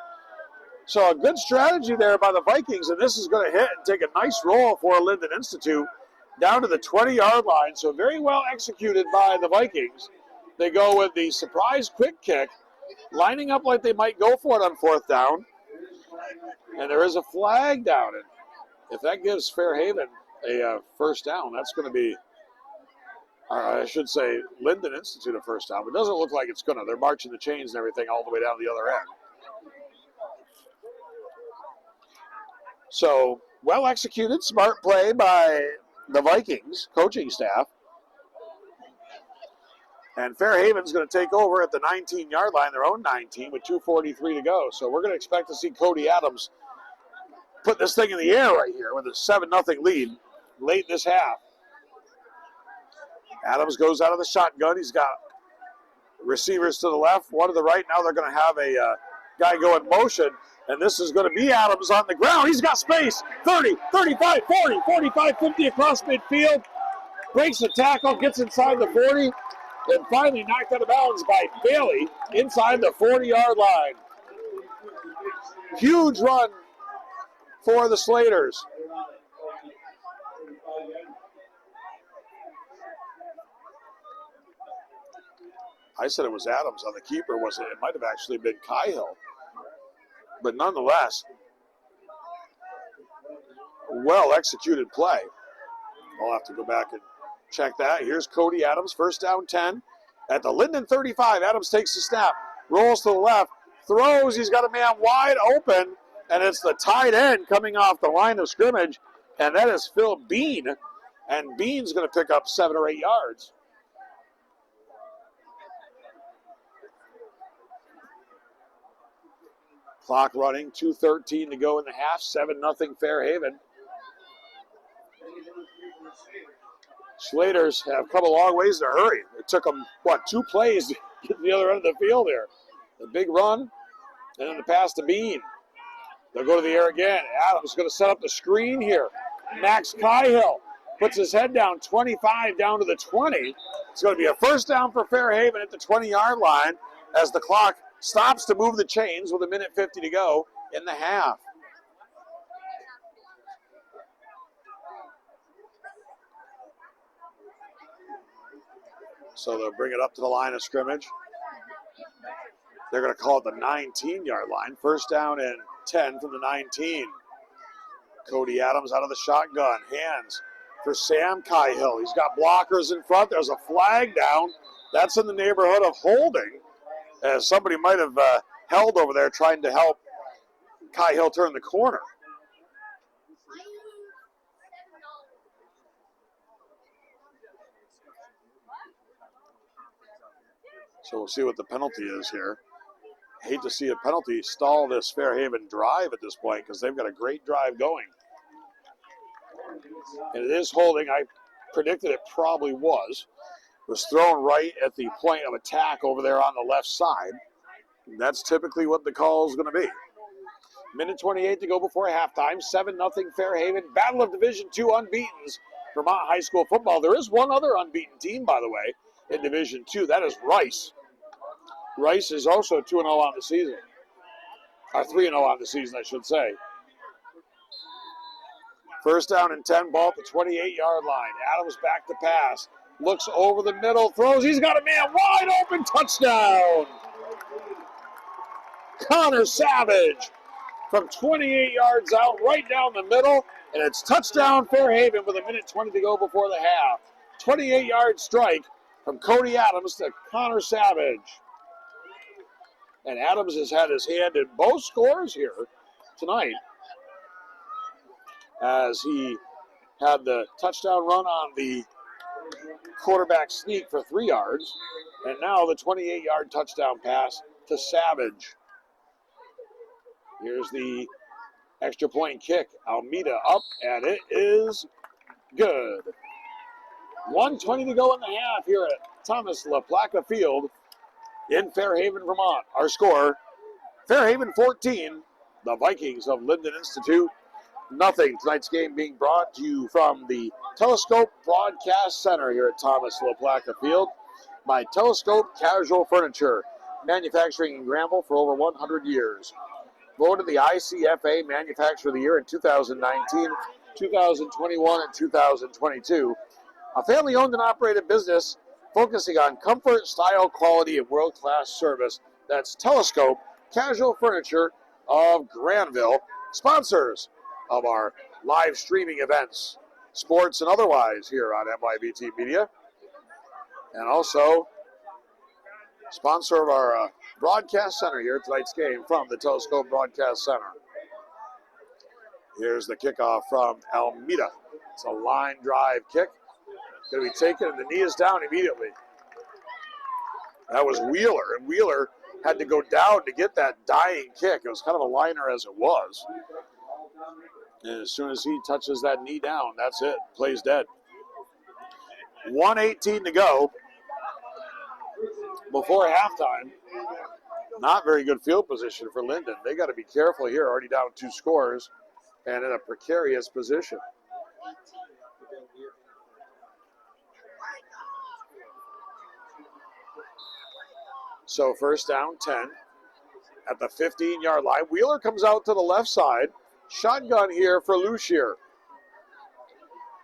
So a good strategy there by the Vikings, and this is going to hit and take a nice roll for Lyndon Institute down to the 20-yard line. So very well executed by the Vikings. They go with the surprise quick kick, lining up like they might go for it on 4th down. And there is a flag down. And if that gives Fairhaven a first down, that's going to be, I should say, Lyndon Institute a first down. But it doesn't look like it's going to. They're marching the chains and everything all the way down the other end. So, well executed, smart play by the Vikings coaching staff. And Fairhaven's going to take over at the 19-yard line, their own 19, with 2:43 to go. So we're going to expect to see Cody Adams put this thing in the air right here with a 7-0 lead late in this half. Adams goes out of the shotgun. He's got receivers to the left, one to the right. Now they're going to have a guy go in motion, and this is going to be Adams on the ground. He's got space. 30, 35, 40, 45, 50 across midfield. Breaks the tackle, gets inside the 40, and finally knocked out of bounds by Bailey inside the 40-yard line. Huge run for the Slaters. I said it was Adams on the keeper, wasn't it? It might have actually been Cahill. But nonetheless, well executed play. I'll have to go back and check that. Here's Cody Adams, first down 10. At the Lyndon 35, Adams takes the snap, rolls to the left, throws. He's got a man wide open, and it's the tight end coming off the line of scrimmage, and that is Phil Bean. And Bean's going to pick up 7 or 8 yards. Clock running, 2:13 to go in the half, 7-0 Fairhaven. Slaters have come a long ways in a hurry. It took them, 2 plays to get to the other end of the field there. The big run, and then the pass to Bean. They'll go to the air again. Adams going to set up the screen here. Max Cahill puts his head down, 25 down to the 20. It's going to be a first down for Fairhaven at the 20-yard line as the clock stops to move the chains with 1:50 to go in the half. So they'll bring it up to the line of scrimmage. They're going to call it the 19-yard line. First down and 10 from the 19. Cody Adams out of the shotgun. Hands for Sam Cahill. He's got blockers in front. There's a flag down. That's in the neighborhood of holding, as somebody might have held over there trying to help Cahill turn the corner. So we'll see what the penalty is here. hate to see a penalty stall this Fairhaven drive at this point because they've got a great drive going. And it is holding. I predicted it probably was. It was thrown right at the point of attack over there on the left side. That's typically what the call is going to be. Minute 28 to go before halftime. 7-0 Fairhaven. Battle of Division II unbeatens. Vermont High School football. There is one other unbeaten team, by the way, in Division II. That is Rice. Rice is also 2-0 on the season. Or 3-0 on the season, I should say. First down and 10, ball at the 28-yard line. Adams back to pass. Looks over the middle, throws. He's got a man wide open. Touchdown. Connor Savage from 28 yards out, right down the middle. And it's touchdown Fairhaven with a minute 20 to go before the half. 28-yard strike from Cody Adams to Connor Savage. And Adams has had his hand in both scores here tonight, as he had the touchdown run on the quarterback sneak for 3 yards, and now the 28-yard touchdown pass to Savage. Here's the extra point kick. Almeida up, and it is good. 1:20 to go in the half here at Thomas LaPlaca Field in Fairhaven, Vermont. Our score, Fairhaven 14, the Vikings of Lyndon Institute nothing. Tonight's game being brought to you from the Telescope Broadcast Center here at Thomas LaPlaca Field by Telescope Casual Furniture, manufacturing in Granville for over 100 years. Voted the ICFA Manufacturer of the Year in 2019, 2021, and 2022. A family-owned and operated business focusing on comfort, style, quality, and world-class service. That's Telescope Casual Furniture of Granville, sponsors of our live streaming events, sports and otherwise, here on MYBT Media. And also sponsor of our broadcast center here at tonight's game from the Telescope Broadcast Center. Here's the kickoff from Almeida. It's a line drive kick. Going to be taken, and the knee is down immediately. That was Wheeler, and Wheeler had to go down to get that dying kick. It was kind of a liner as it was. And as soon as he touches that knee down, that's it. Play's dead. 1:18 to go before halftime. Not very good field position for Lyndon. They got to be careful here. Already down 2 scores and in a precarious position. So first down, 10 at the 15-yard line. Wheeler comes out to the left side. Shotgun here for Lucier.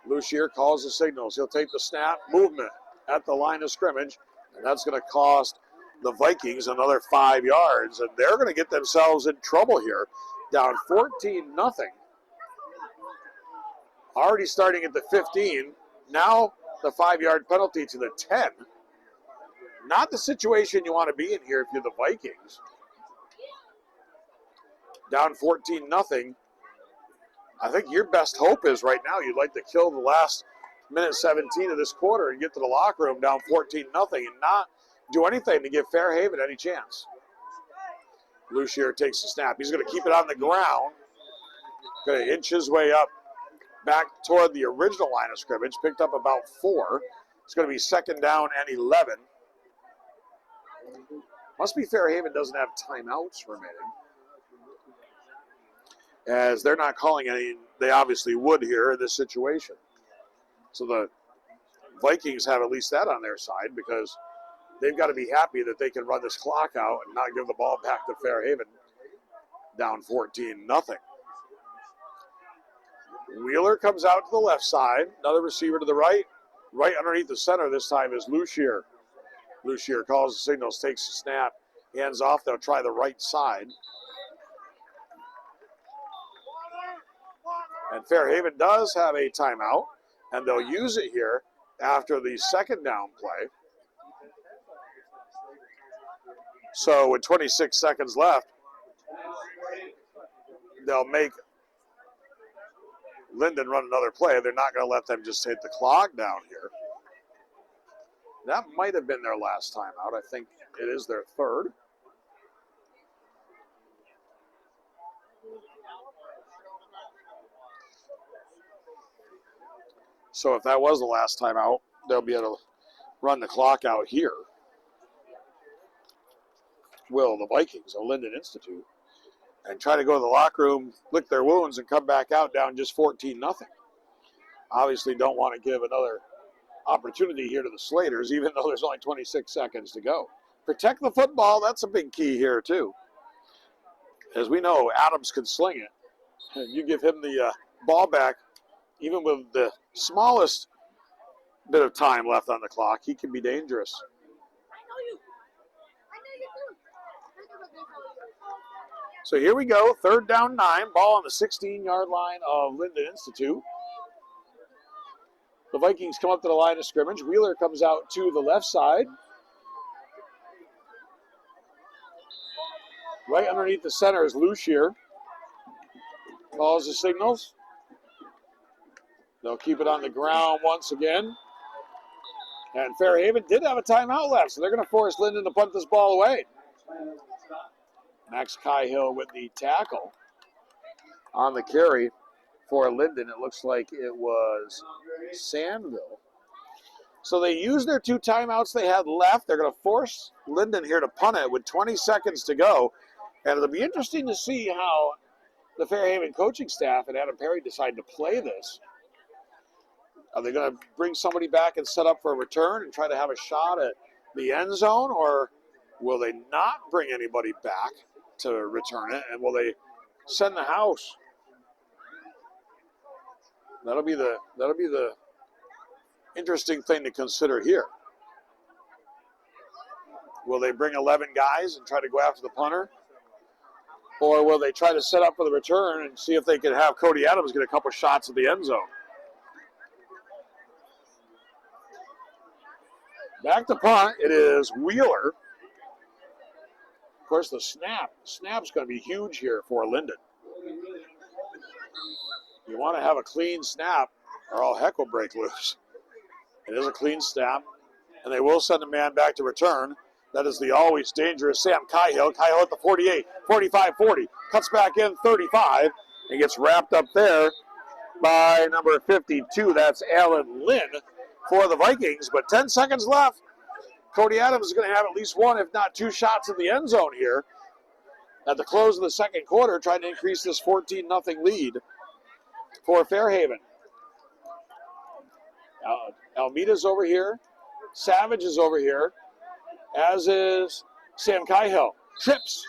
Lucier calls the signals. He'll take the snap, movement at the line of scrimmage, and that's going to cost the Vikings another 5 yards, and they're going to get themselves in trouble here. Down 14-0. Already starting at the 15. Now the 5-yard penalty to the 10. Not the situation you want to be in here if you're the Vikings. Down 14-0. I think your best hope is right now you'd like to kill the last minute 17 of this quarter and get to the locker room down 14-0 and not do anything to give Fairhaven any chance. Lucier takes the snap. He's going to keep it on the ground. Going to inch his way up back toward the original line of scrimmage. Picked up about 4. It's going to be second down and 11. Must be Fairhaven doesn't have timeouts remaining, as they're not calling any. They obviously would here in this situation. So the Vikings have at least that on their side, because they've got to be happy that they can run this clock out and not give the ball back to Fairhaven down 14-0. Wheeler comes out to the left side. Another receiver to the right. Right underneath the center this time is Lucier. Lucier calls the signals, takes the snap, hands off. They'll try the right side. And Fairhaven does have a timeout, and they'll use it here after the second down play. So with 26 seconds left, they'll make Lyndon run another play. They're not going to let them just take the clock down here. That might have been their last timeout. I think it is their third. So if that was the last time out, they'll be able to run the clock out here. Will the Vikings of Lyndon Institute, and try to go to the locker room, lick their wounds, and come back out down just 14-0. Obviously don't want to give another opportunity here to the Slaters, even though there's only 26 seconds to go. Protect the football, that's a big key here too. As we know, Adams can sling it. And you give him the ball back, even with the smallest bit of time left on the clock, he can be dangerous. So here we go, 3rd down 9, ball on the 16-yard line of Lyndon Institute. The Vikings come up to the line of scrimmage. Wheeler comes out to the left side. Right underneath the center is Lucier. Calls the signals. They'll keep it on the ground once again. And Fairhaven did have a timeout left, so they're going to force Lyndon to punt this ball away. Max Cahill with the tackle on the carry for Lyndon. It looks like it was Sandville. So they used their 2 timeouts they had left. They're going to force Lyndon here to punt it with 20 seconds to go. And it'll be interesting to see how the Fairhaven coaching staff and Adam Perry decide to play this. Are they going to bring somebody back and set up for a return and try to have a shot at the end zone, or will they not bring anybody back to return it, and will they send the house? That'll be the interesting thing to consider here. Will they bring 11 guys and try to go after the punter? Or will they try to set up for the return and see if they can have Cody Adams get a couple shots at the end zone? Back to punt, it is Wheeler. Of course, the snap's going to be huge here for Lyndon. You want to have a clean snap or all heck will break loose. It is a clean snap, and they will send a man back to return. That is the always dangerous Sam Cahill. Cahill at the 48, 45, 40. Cuts back in 35 and gets wrapped up there by number 52. That's Alan Lynn for the Vikings. But 10 seconds left. Cody Adams is going to have at least 1, if not 2 shots in the end zone here at the close of the second quarter, trying to increase this 14-0 lead for Fairhaven. Almeida's over here. Savage is over here, as is Sam Cahill. Trips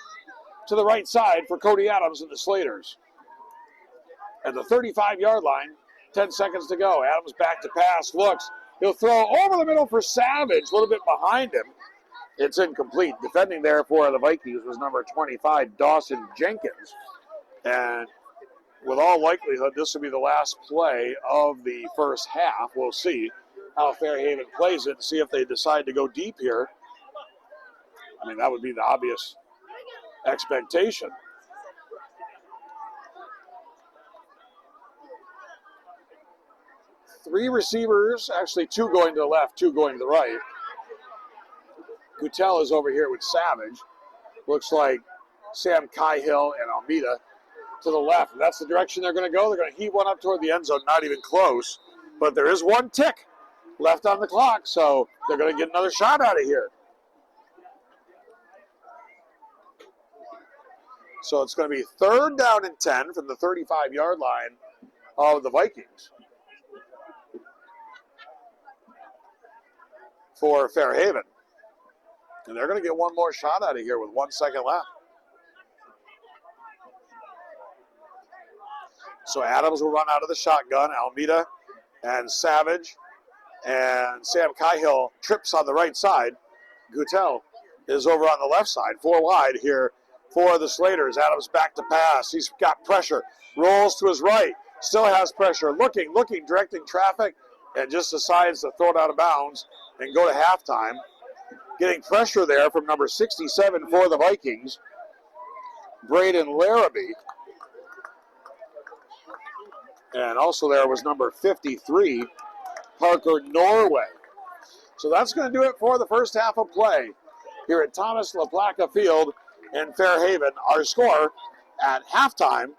to the right side for Cody Adams and the Slaters. At the 35-yard line, 10 seconds to go. Adams back to pass, looks. He'll throw over the middle for Savage, a little bit behind him. It's incomplete. Defending there for the Vikings was number 25, Dawson Jenkins. And with all likelihood, this will be the last play of the first half. We'll see how Fairhaven plays it and see if they decide to go deep here. I mean, that would be the obvious expectation. Three receivers, actually 2 going to the left, 2 going to the right. Gutell is over here with Savage. Looks like Sam Cahill and Almeida to the left. And that's the direction they're going to go. They're going to heave one up toward the end zone, not even close. But there is 1 tick left on the clock, so they're going to get another shot out of here. So it's going to be 3rd down and 10 from the 35-yard line of the Vikings for Fairhaven. And they're going to get 1 more shot out of here with 1 second left. So Adams will run out of the shotgun. Almeida and Savage and Sam Cahill trips on the right side. Gutell is over on the left side. 4 wide here for the Slaters. Adams back to pass. He's got pressure. Rolls to his right. Still has pressure. Looking, directing traffic, and just decides to throw it out of bounds and go to halftime. Getting pressure there from number 67 for the Vikings, Braden Larrabee. And also there was number 53, Parker Norway. So that's going to do it for the first half of play here at Thomas LaPlaca Field in Fairhaven. Our score at halftime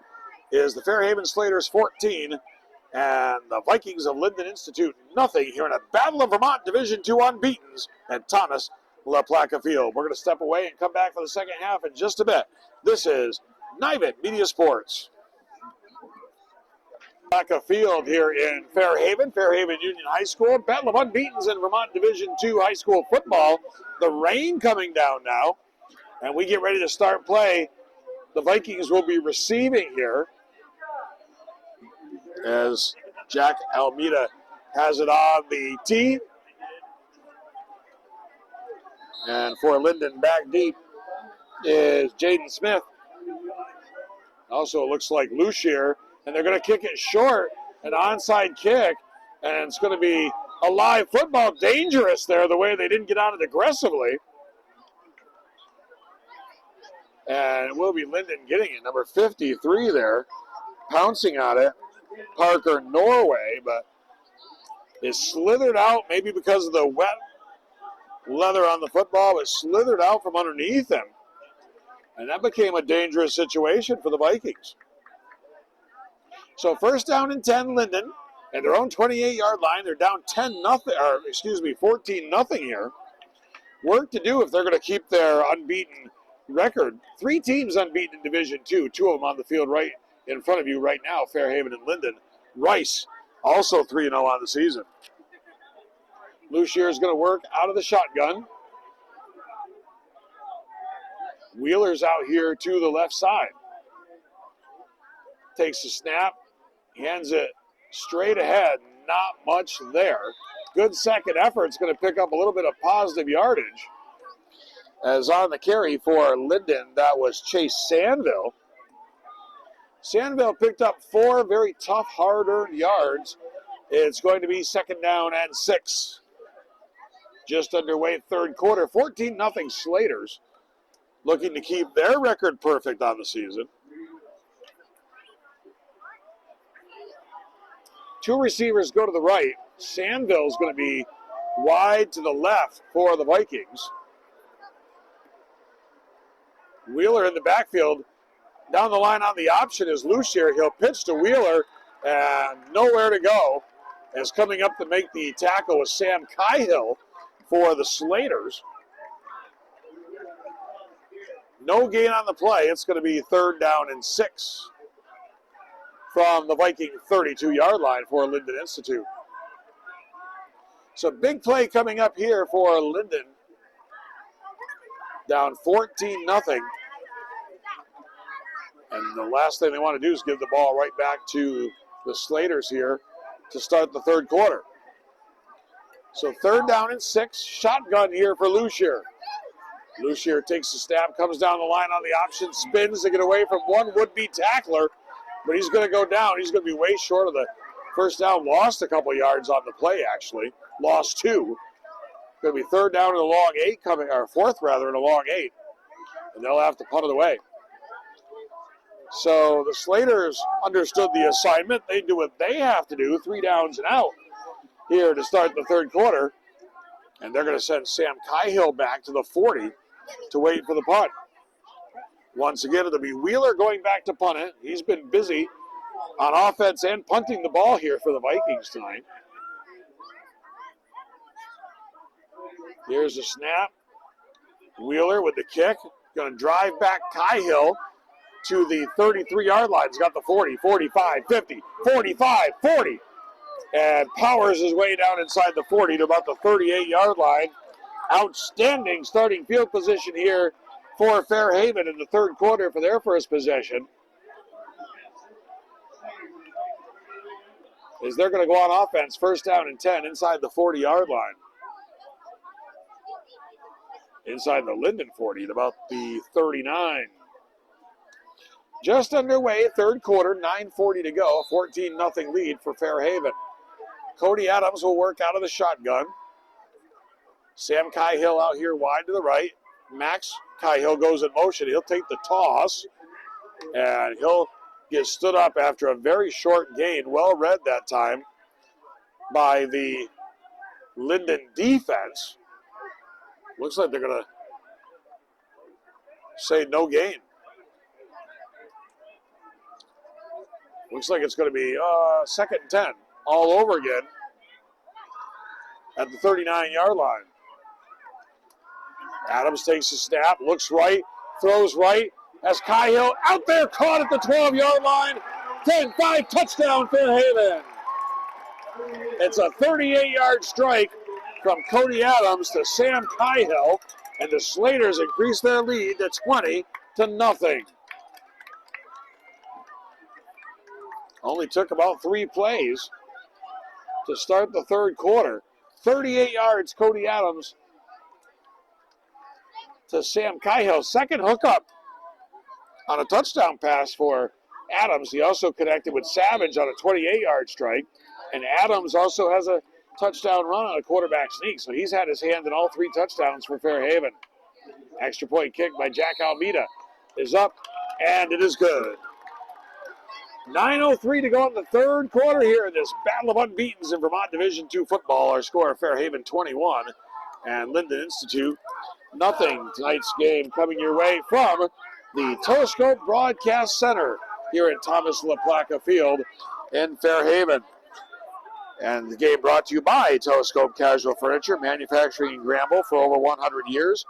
is the Fairhaven Slaters 14 And the Vikings of Lyndon Institute, nothing here in a Battle of Vermont Division II unbeatens at Thomas LaPlaca Field. We're going to step away and come back for the second half in just a bit. This is Nivet Media Sports. LaPlaca Field here in Fairhaven Union High School. Battle of unbeatens in Vermont Division II high school football. The rain coming down now, and we get ready to start play. The Vikings will be receiving here as Jack Almeida has it on the tee. And for Lyndon, back deep is Jaden Smith. Also looks like Lucier, and they're going to kick it short, an onside kick, and it's going to be a live football. Dangerous there, the way they didn't get on it aggressively. And it will be Lyndon getting it, number 53 there, pouncing on it. Parker Norway, but it slithered out, maybe because of the wet leather on the football, but slithered out from underneath him. And that became a dangerous situation for the Vikings. So first down and 10, Lyndon, at their own 28-yard line. They're down 14-0 here. Work to do if they're going to keep their unbeaten record. 3 teams unbeaten in Division II, 2 of them on the field right in front of you right now, Fairhaven and Lyndon. Rice, also 3-0 on the season. Lucier is going to work out of the shotgun. Wheeler's out here to the left side. Takes the snap, hands it straight ahead, not much there. Good second effort. It's going to pick up a little bit of positive yardage. As on the carry for Lyndon, that was Chase Sandville. Sandville picked up 4 very tough, hard-earned yards. It's going to be second down and 6. Just underway third quarter, 14-0 Slaters, looking to keep their record perfect on the season. 2 receivers go to the right. Sandville is going to be wide to the left for the Vikings. Wheeler in the backfield. Down the line on the option is Lucier. He'll pitch to Wheeler, and nowhere to go. As coming up to make the tackle was Sam Cahill for the Slaters. No gain on the play. It's going to be third down and 6 from the Viking 32-yard line for Lyndon Institute. So big play coming up here for Lyndon. Down 14-0. And the last thing they want to do is give the ball right back to the Slaters here to start the third quarter. So third down and 6. Shotgun here for Lucier. Lucier takes the snap, comes down the line on the option, spins to get away from one would-be tackler, but he's going to go down. He's going to be way short of the first down. Lost a couple yards on the play, actually. Lost 2. Going to be third down in a long 8 coming, or fourth rather, in a long 8. And they'll have to punt it away. So the Slaters understood the assignment. They do what they have to do, 3 downs and out here to start the third quarter. And they're going to send Sam Cahill back to the 40 to wait for the punt. Once again, it'll be Wheeler going back to punt it. He's been busy on offense and punting the ball here for the Vikings tonight. Here's the snap. Wheeler with the kick. Going to drive back Cahill to the 33-yard line. He's got the 40, 45, 50, 45, 40. And powers his way down inside the 40 to about the 38-yard line. Outstanding starting field position here for Fairhaven in the third quarter for their first possession. As they're going to go on offense, first down and 10 inside the 40-yard line. Inside the Lyndon 40 at about the 39. Just underway, third quarter, 9:40 to go, 14-0 lead for Fairhaven. Cody Adams will work out of the shotgun. Sam Cahill out here wide to the right. Max Cahill goes in motion. He'll take the toss, and he'll get stood up after a very short gain. Well read that time by the Lyndon defense. Looks like they're going to say no gain. Looks like it's going to be 2nd and 10 all over again at the 39-yard line. Adams takes a snap, looks right, throws right, has Cahill out there, caught at the 12-yard line. 10-5 touchdown, Fairhaven. It's a 38-yard strike from Cody Adams to Sam Cahill, and the Slaters increase their lead to 20-0. Only took about 3 plays to start the third quarter. 38 yards, Cody Adams to Sam Cahill. Second hookup on a touchdown pass for Adams. He also connected with Savage on a 28-yard strike. And Adams also has a touchdown run on a quarterback sneak. So he's had his hand in all 3 touchdowns for Fairhaven. Extra point kick by Jack Almeida is up, and it is good. 9:03 to go in the third quarter here in this battle of unbeatens in Vermont Division II football. Our score, Fairhaven 21 and Lyndon Institute nothing. Tonight's game coming your way from the Telescope Broadcast Center here at Thomas LaPlaca Field in Fairhaven. And the game brought to you by Telescope Casual Furniture, manufacturing in Granville for over 100 years.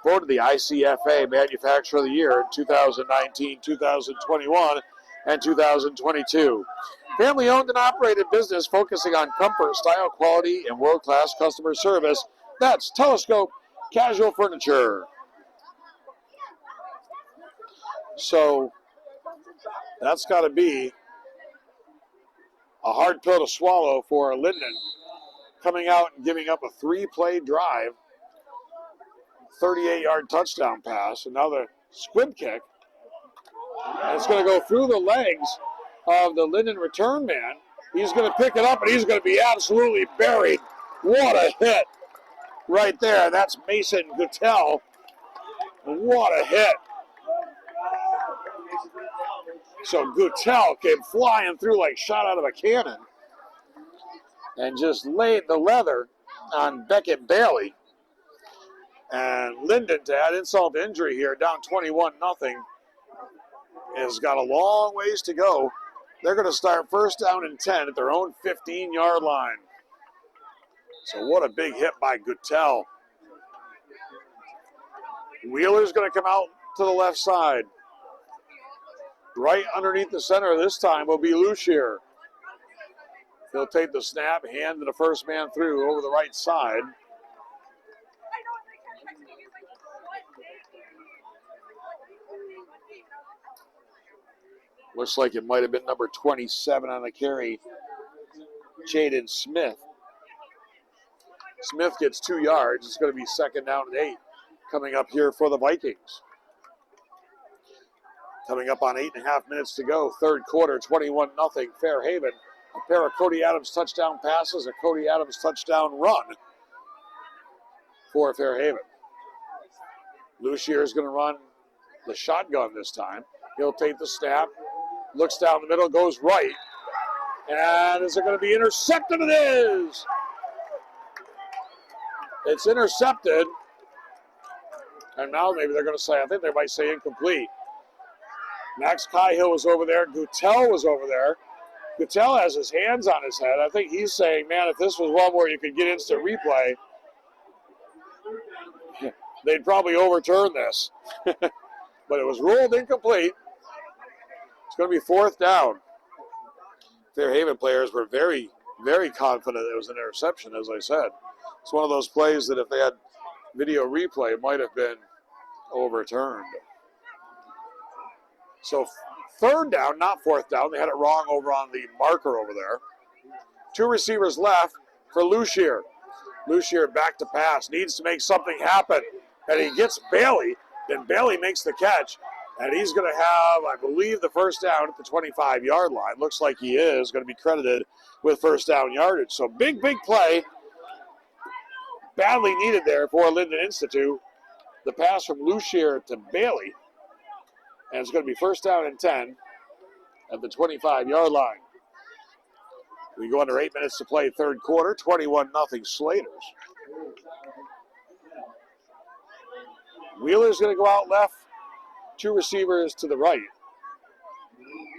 Voted the ICFA Manufacturer of the Year in 2019, 2021, and 2022. Family owned and operated business focusing on comfort, style, quality, and world-class customer service. That's Telescope Casual Furniture. So that's got to be a hard pill to swallow for Lyndon, coming out and giving up a 3-play drive, 38-yard touchdown pass, another squib kick. And it's going to go through the legs of the Lyndon return man. He's going to pick it up, and he's going to be absolutely buried. What a hit right there. That's Mason Guttel. What a hit. So Guttel came flying through like shot out of a cannon and just laid the leather on Beckett Bailey. And Lyndon, to add insult to injury here, down 21-0, has got a long ways to go. They're going to start 1st down and 10 at their own 15-yard line. So what a big hit by Guttel. Wheeler's going to come out to the left side. Right underneath the center this time will be Lucier. He'll take the snap, hand to the first man through over the right side. Looks like it might have been number 27 on the carry, Jaden Smith. Smith gets 2 yards. It's going to be 2nd down and 8 coming up here for the Vikings. Coming up on 8.5 minutes to go, third quarter, 21-0 Fairhaven. A pair of Cody Adams touchdown passes, a Cody Adams touchdown run for Fairhaven. Lucier is going to run the shotgun this time. He'll take the snap, looks down the middle, goes right. And is it going to be intercepted? It is! It's intercepted. And now maybe they're going to say, I think they might say incomplete. Max Cahill was over there. Guttel was over there. Guttel has his hands on his head. I think he's saying, man, if this was one where you could get instant replay, they'd probably overturn this. But it was ruled incomplete. It's going to be 4th down. Fairhaven players were very, very confident it was an interception, as I said. It's one of those plays that if they had video replay, it might have been overturned. So 3rd down, not 4th down. They had it wrong over on the marker over there. 2 receivers left for Lucier. Lucier back to pass, needs to make something happen. And he gets Bailey, then Bailey makes the catch. And he's going to have, I believe, the 1st down at the 25-yard line. Looks like he is going to be credited with 1st down yardage. So big, big play. Badly needed there for Lyndon Institute. The pass from Lucier to Bailey. And it's going to be 1st down and 10 at the 25-yard line. We go under 8 minutes to play third quarter, 21-0 Slaters. Wheeler's going to go out left, 2 receivers to the right.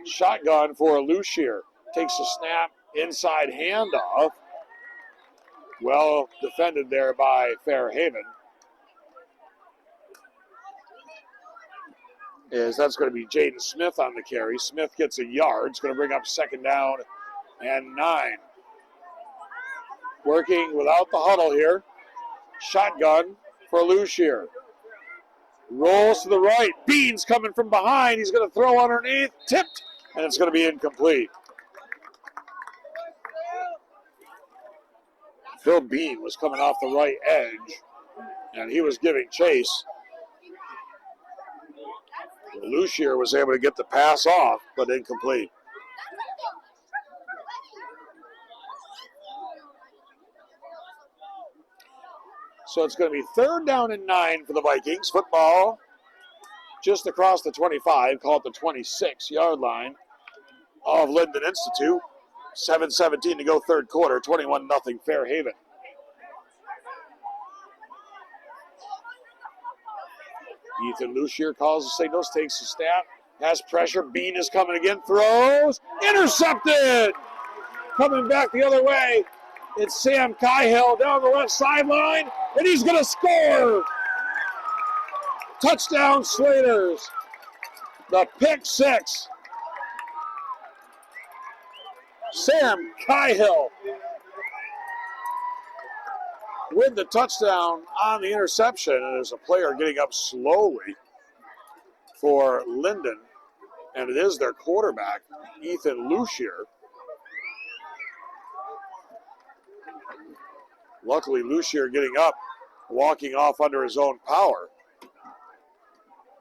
Shotgun for Lucier. Takes a snap, inside handoff. Well defended there by Fairhaven. That's going to be Jaden Smith on the carry. Smith gets a yard. It's going to bring up 2nd down and 9. Working without the huddle here. Shotgun for Lucier. Rolls to the right. Bean's coming from behind. He's going to throw underneath. Tipped. And it's going to be incomplete. Phil Bean was coming off the right edge. And he was giving chase. Lucier was able to get the pass off, but incomplete. So it's going to be 3rd down and 9 for the Vikings. Football just across the 25, called the 26-yard line of Lyndon Institute. 7:17 to go, 3rd quarter, 21-0 Fairhaven. Ethan Lucier calls the signals, takes the snap, has pressure. Bean is coming again, throws, intercepted! Coming back the other way, it's Sam Cahill down the left sideline, and he's going to score! Touchdown Slaters. The pick 6. Sam Cahill with the touchdown on the interception. And there's a player getting up slowly for Lyndon. And it is their quarterback, Ethan Lucier. Luckily, Lucier getting up, walking off under his own power.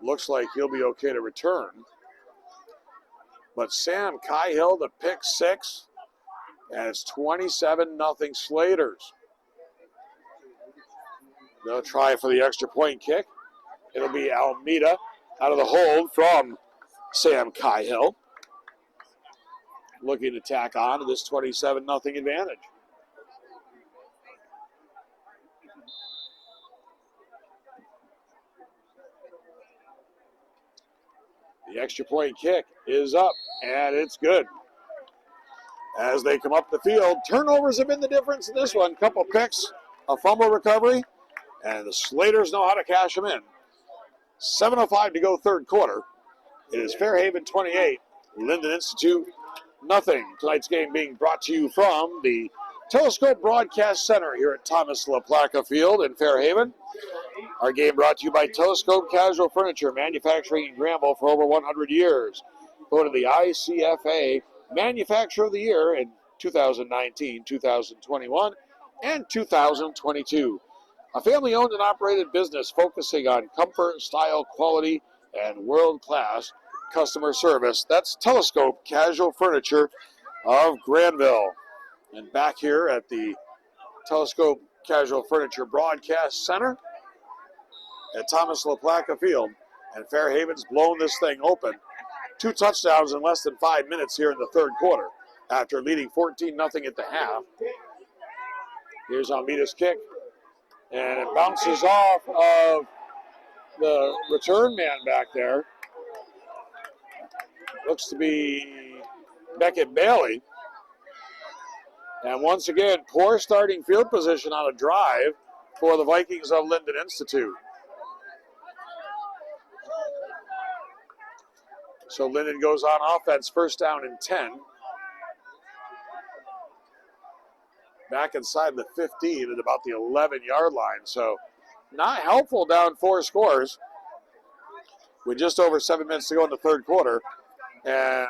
Looks like he'll be okay to return. But Sam Cahill, the pick 6, and it's 27-0 Slaters. They'll try for the extra point kick. It'll be Almeida out of the hold from Sam Cahill. Looking to tack on to this 27-0 advantage. The extra point kick is up, and it's good. As they come up the field, turnovers have been the difference in this one. Couple picks, a fumble recovery, and the Slaters know how to cash them in. 7:05 to go, 3rd quarter. It is Fairhaven 28, Lyndon Institute nothing. Tonight's game being brought to you from the Telescope Broadcast Center here at Thomas LaPlaca Field in Fairhaven. Our game brought to you by Telescope Casual Furniture, manufacturing in Granville for over 100 years. Voted the ICFA Manufacturer of the Year in 2019, 2021, and 2022. A family-owned and operated business focusing on comfort, style, quality, and world-class customer service. That's Telescope Casual Furniture of Granville. And back here at the Telescope Casual Furniture Broadcast Center at Thomas LaPlaca Field. And Fairhaven's blown this thing open. 2 touchdowns in less than 5 minutes here in the 3rd quarter after leading 14-0 at the half. Here's Almeida's kick. And it bounces off of the return man back there. Looks to be Beckett Bailey. And once again, poor starting field position on a drive for the Vikings of Lyndon Institute. So Lyndon goes on offense, 1st down and 10. Back inside the 15 at about the 11-yard line. So not helpful down 4 scores with just over 7 minutes to go in the 3rd quarter. And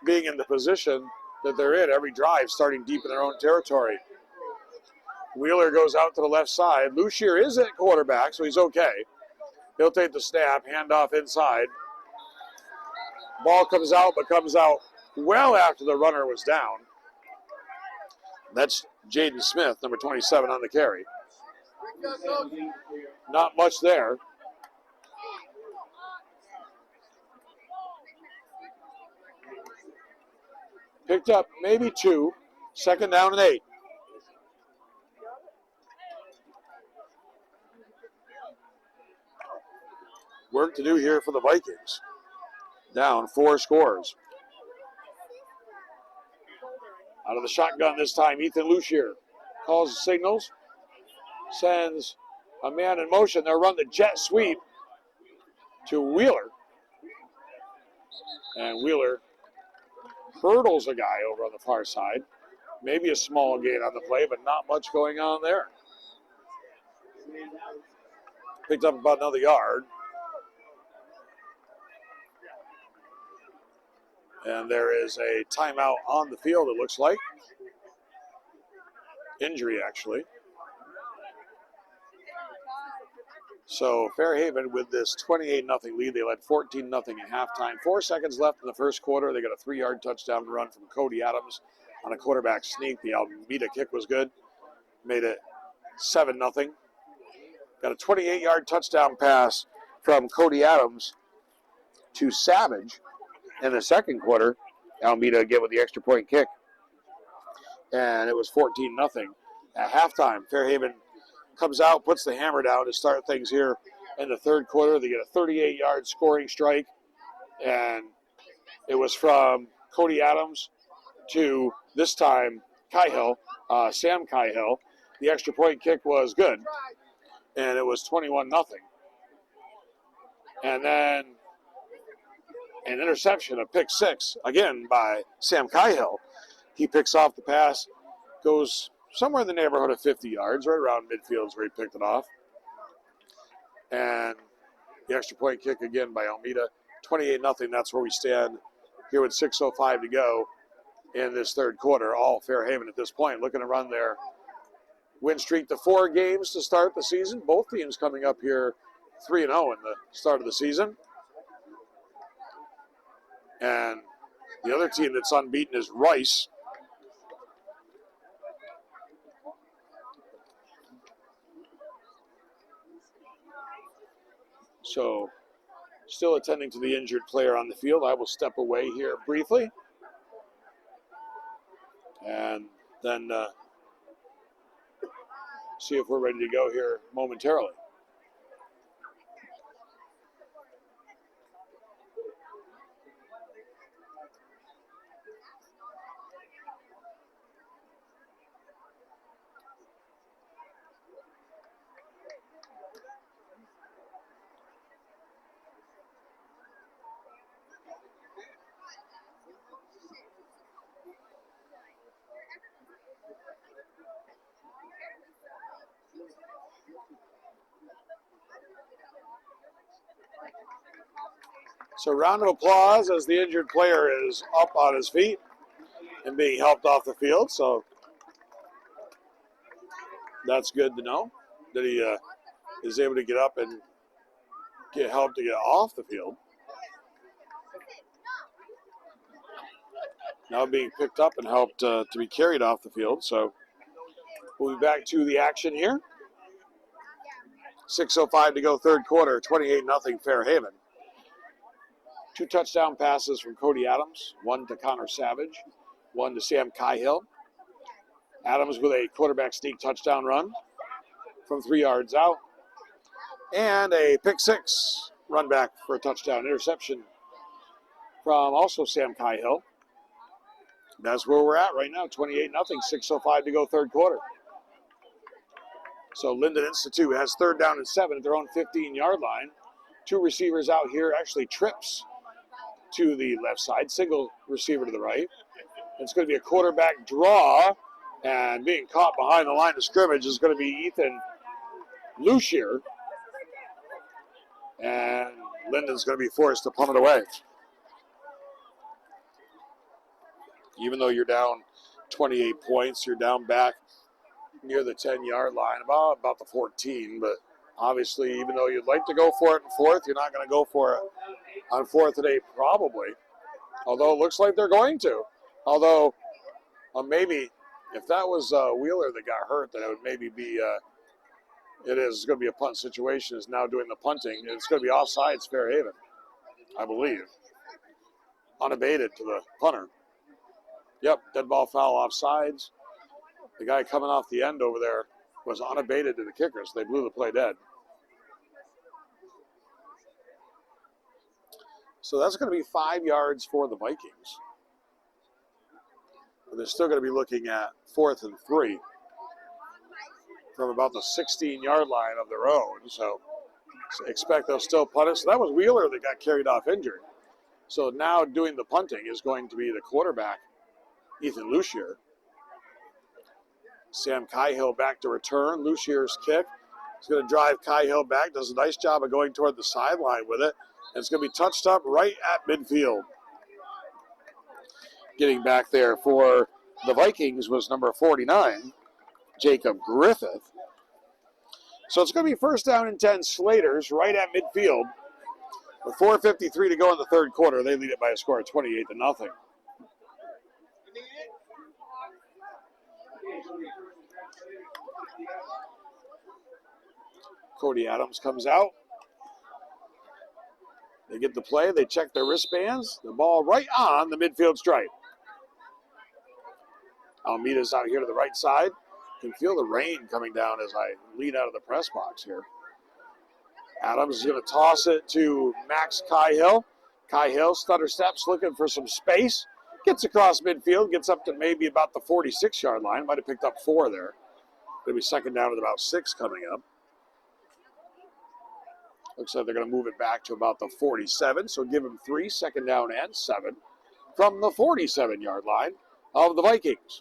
being in the position that they're in every drive, starting deep in their own territory. Wheeler goes out to the left side. Lucier is at quarterback, so he's okay. He'll take the snap, handoff inside. Ball comes out, but comes out well after the runner was down. That's Jaden Smith, number 27 on the carry. Not much there. Picked up maybe 2. 2nd down and 8. Work to do here for the Vikings. Down 4 scores. Out of the shotgun this time, Ethan Lucier calls the signals, sends a man in motion. They'll run the jet sweep to Wheeler. And Wheeler hurdles a guy over on the far side. Maybe a small gain on the play, but not much going on there. Picked up about another yard. And there is a timeout on the field, it looks like. Injury, actually. So Fairhaven with this 28-0 lead. They led 14-0 at halftime. 4 seconds left in the first quarter. They got a 3-yard touchdown run from Cody Adams on a quarterback sneak. The Almeida kick was good. Made it 7-0. Got a 28-yard touchdown pass from Cody Adams to Savage in the second quarter. Almeida again with the extra point kick. And it was 14-0. At halftime, Fairhaven comes out, puts the hammer down to start things here in the third quarter. They get a 38-yard scoring strike, and it was from Cody Adams to, this time, Sam Cahill. The extra point kick was good, and it was 21-0. And then an interception, a pick six, again by Sam Cahill. He picks off the pass, goes somewhere in the neighborhood of 50 yards, right around midfield is where he picked it off. And the extra point kick again by Almeida. 28-0, that's where we stand here with 6:05 to go in this third quarter. All Fairhaven at this point looking to run their win streak to 4 games to start the season. Both teams coming up here 3-0 in the start of the season. And the other team that's unbeaten is Rice. So, still attending to the injured player on the field. I will step away here briefly. And then see if we're ready to go here momentarily. So round of applause as the injured player is up on his feet and being helped off the field. So that's good to know that he is able to get up and get help to get off the field. Now being picked up and helped to be carried off the field. So we'll be back to the action here. 6:05 to go third quarter, 28-0 Fairhaven. 2 touchdown passes from Cody Adams, 1 to Connor Savage, 1 to Sam Cahill. Adams with a quarterback sneak touchdown run from 3 yards out. And a pick six run back for a touchdown interception from also Sam Cahill. That's where we're at right now, 28-0, 6:05 to go third quarter. So Lyndon Institute has third down and 7 at their own 15-yard line. 2 receivers out here, actually trips to the left side, single receiver to the right. It's going to be a quarterback draw, and being caught behind the line of scrimmage is going to be Ethan Lucier. And Lyndon's going to be forced to punt it away. Even though you're down 28 points, you're down back near the 10-yard line, about the 14. But obviously, even though you'd like to go for it in fourth, you're not going to go for it on fourth and 8 probably. Although it looks like they're going to. Although maybe if that was Wheeler that got hurt, then it would maybe be it's going to be a punt situation. Is now doing the punting. It's going to be offsides Fairhaven, I believe. Unabated to the punter. Yep, dead ball foul offsides. The guy coming off the end over there was unabated to the kicker, so they blew the play dead. So that's going to be 5 yards for the Vikings. But they're still going to be looking at 4th and 3 from about the 16-yard line of their own. So expect they'll still punt it. So that was Wheeler that got carried off injured. So now doing the punting is going to be the quarterback, Ethan Lucier. Sam Cahill back to return. Lucier's kick. He's going to drive Cahill back. Does a nice job of going toward the sideline with it. And it's going to be touched up right at midfield. Getting back there for the Vikings was number 49, Jacob Griffith. So it's going to be 1st down and 10 Slaters right at midfield. With 4:53 to go in the third quarter, they lead it by a score of 28-0. Cody Adams comes out. They get the play. They check their wristbands. The ball right on the midfield stripe. Almeida's out here to the right side. Can feel the rain coming down as I lead out of the press box here. Adams is going to toss it to Max Cahill. Cahill stutter steps, looking for some space. Gets across midfield, gets up to maybe about the 46-yard line. Might have picked up 4 there. Going to be 2nd down at about 6 coming up. Looks like they're going to move it back to about the 47, so give them 3, 2nd down and 7 from the 47-yard line of the Vikings.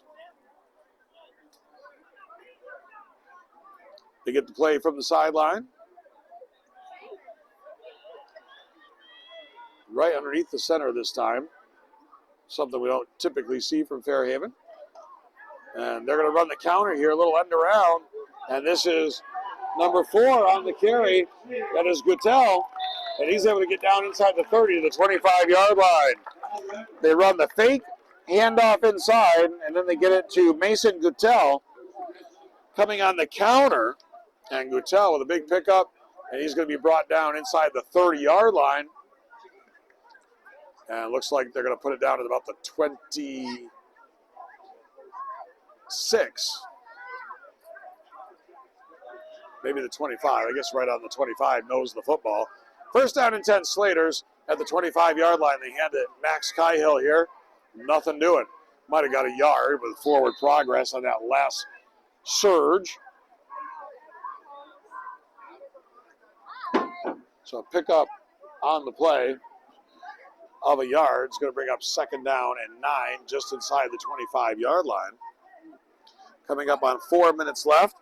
They get the play from the sideline. Right underneath the center this time. Something we don't typically see from Fairhaven. And they're going to run the counter here, a little end around. And this is number 4 on the carry. That is Guttel. And he's able to get down inside the 30 to the 25-yard line. They run the fake handoff inside, and then they get it to Mason Guttel coming on the counter. And Guttel with a big pickup, and he's going to be brought down inside the 30-yard line. And it looks like they're going to put it down at about the 26. Maybe the 25. I guess right on the 25 knows the football. 1st down and 10 Slaters at the 25-yard line. They hand it Max Cahill here. Nothing doing. Might have got a yard with forward progress on that last surge. So a pickup on the play of a yard. It's going to bring up 2nd down and 9 just inside the 25-yard line. Coming up on 4 minutes left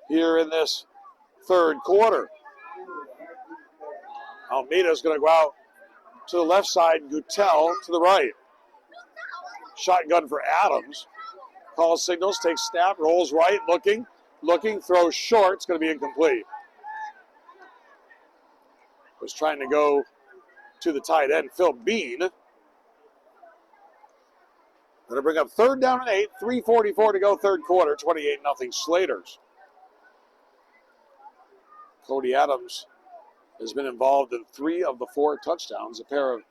here in this third quarter. Almeida's going to go out to the left side, Guttel to the right. Shotgun for Adams. Calls signals, takes snap, rolls right, looking, throws short. It's going to be incomplete. Was trying to go to the tight end, Phil Bean. Going to bring up 3rd down and 8, 3:44 to go third quarter, 28-0 Slaters. Cody Adams has been involved in 3 of the 4 touchdowns, a pair of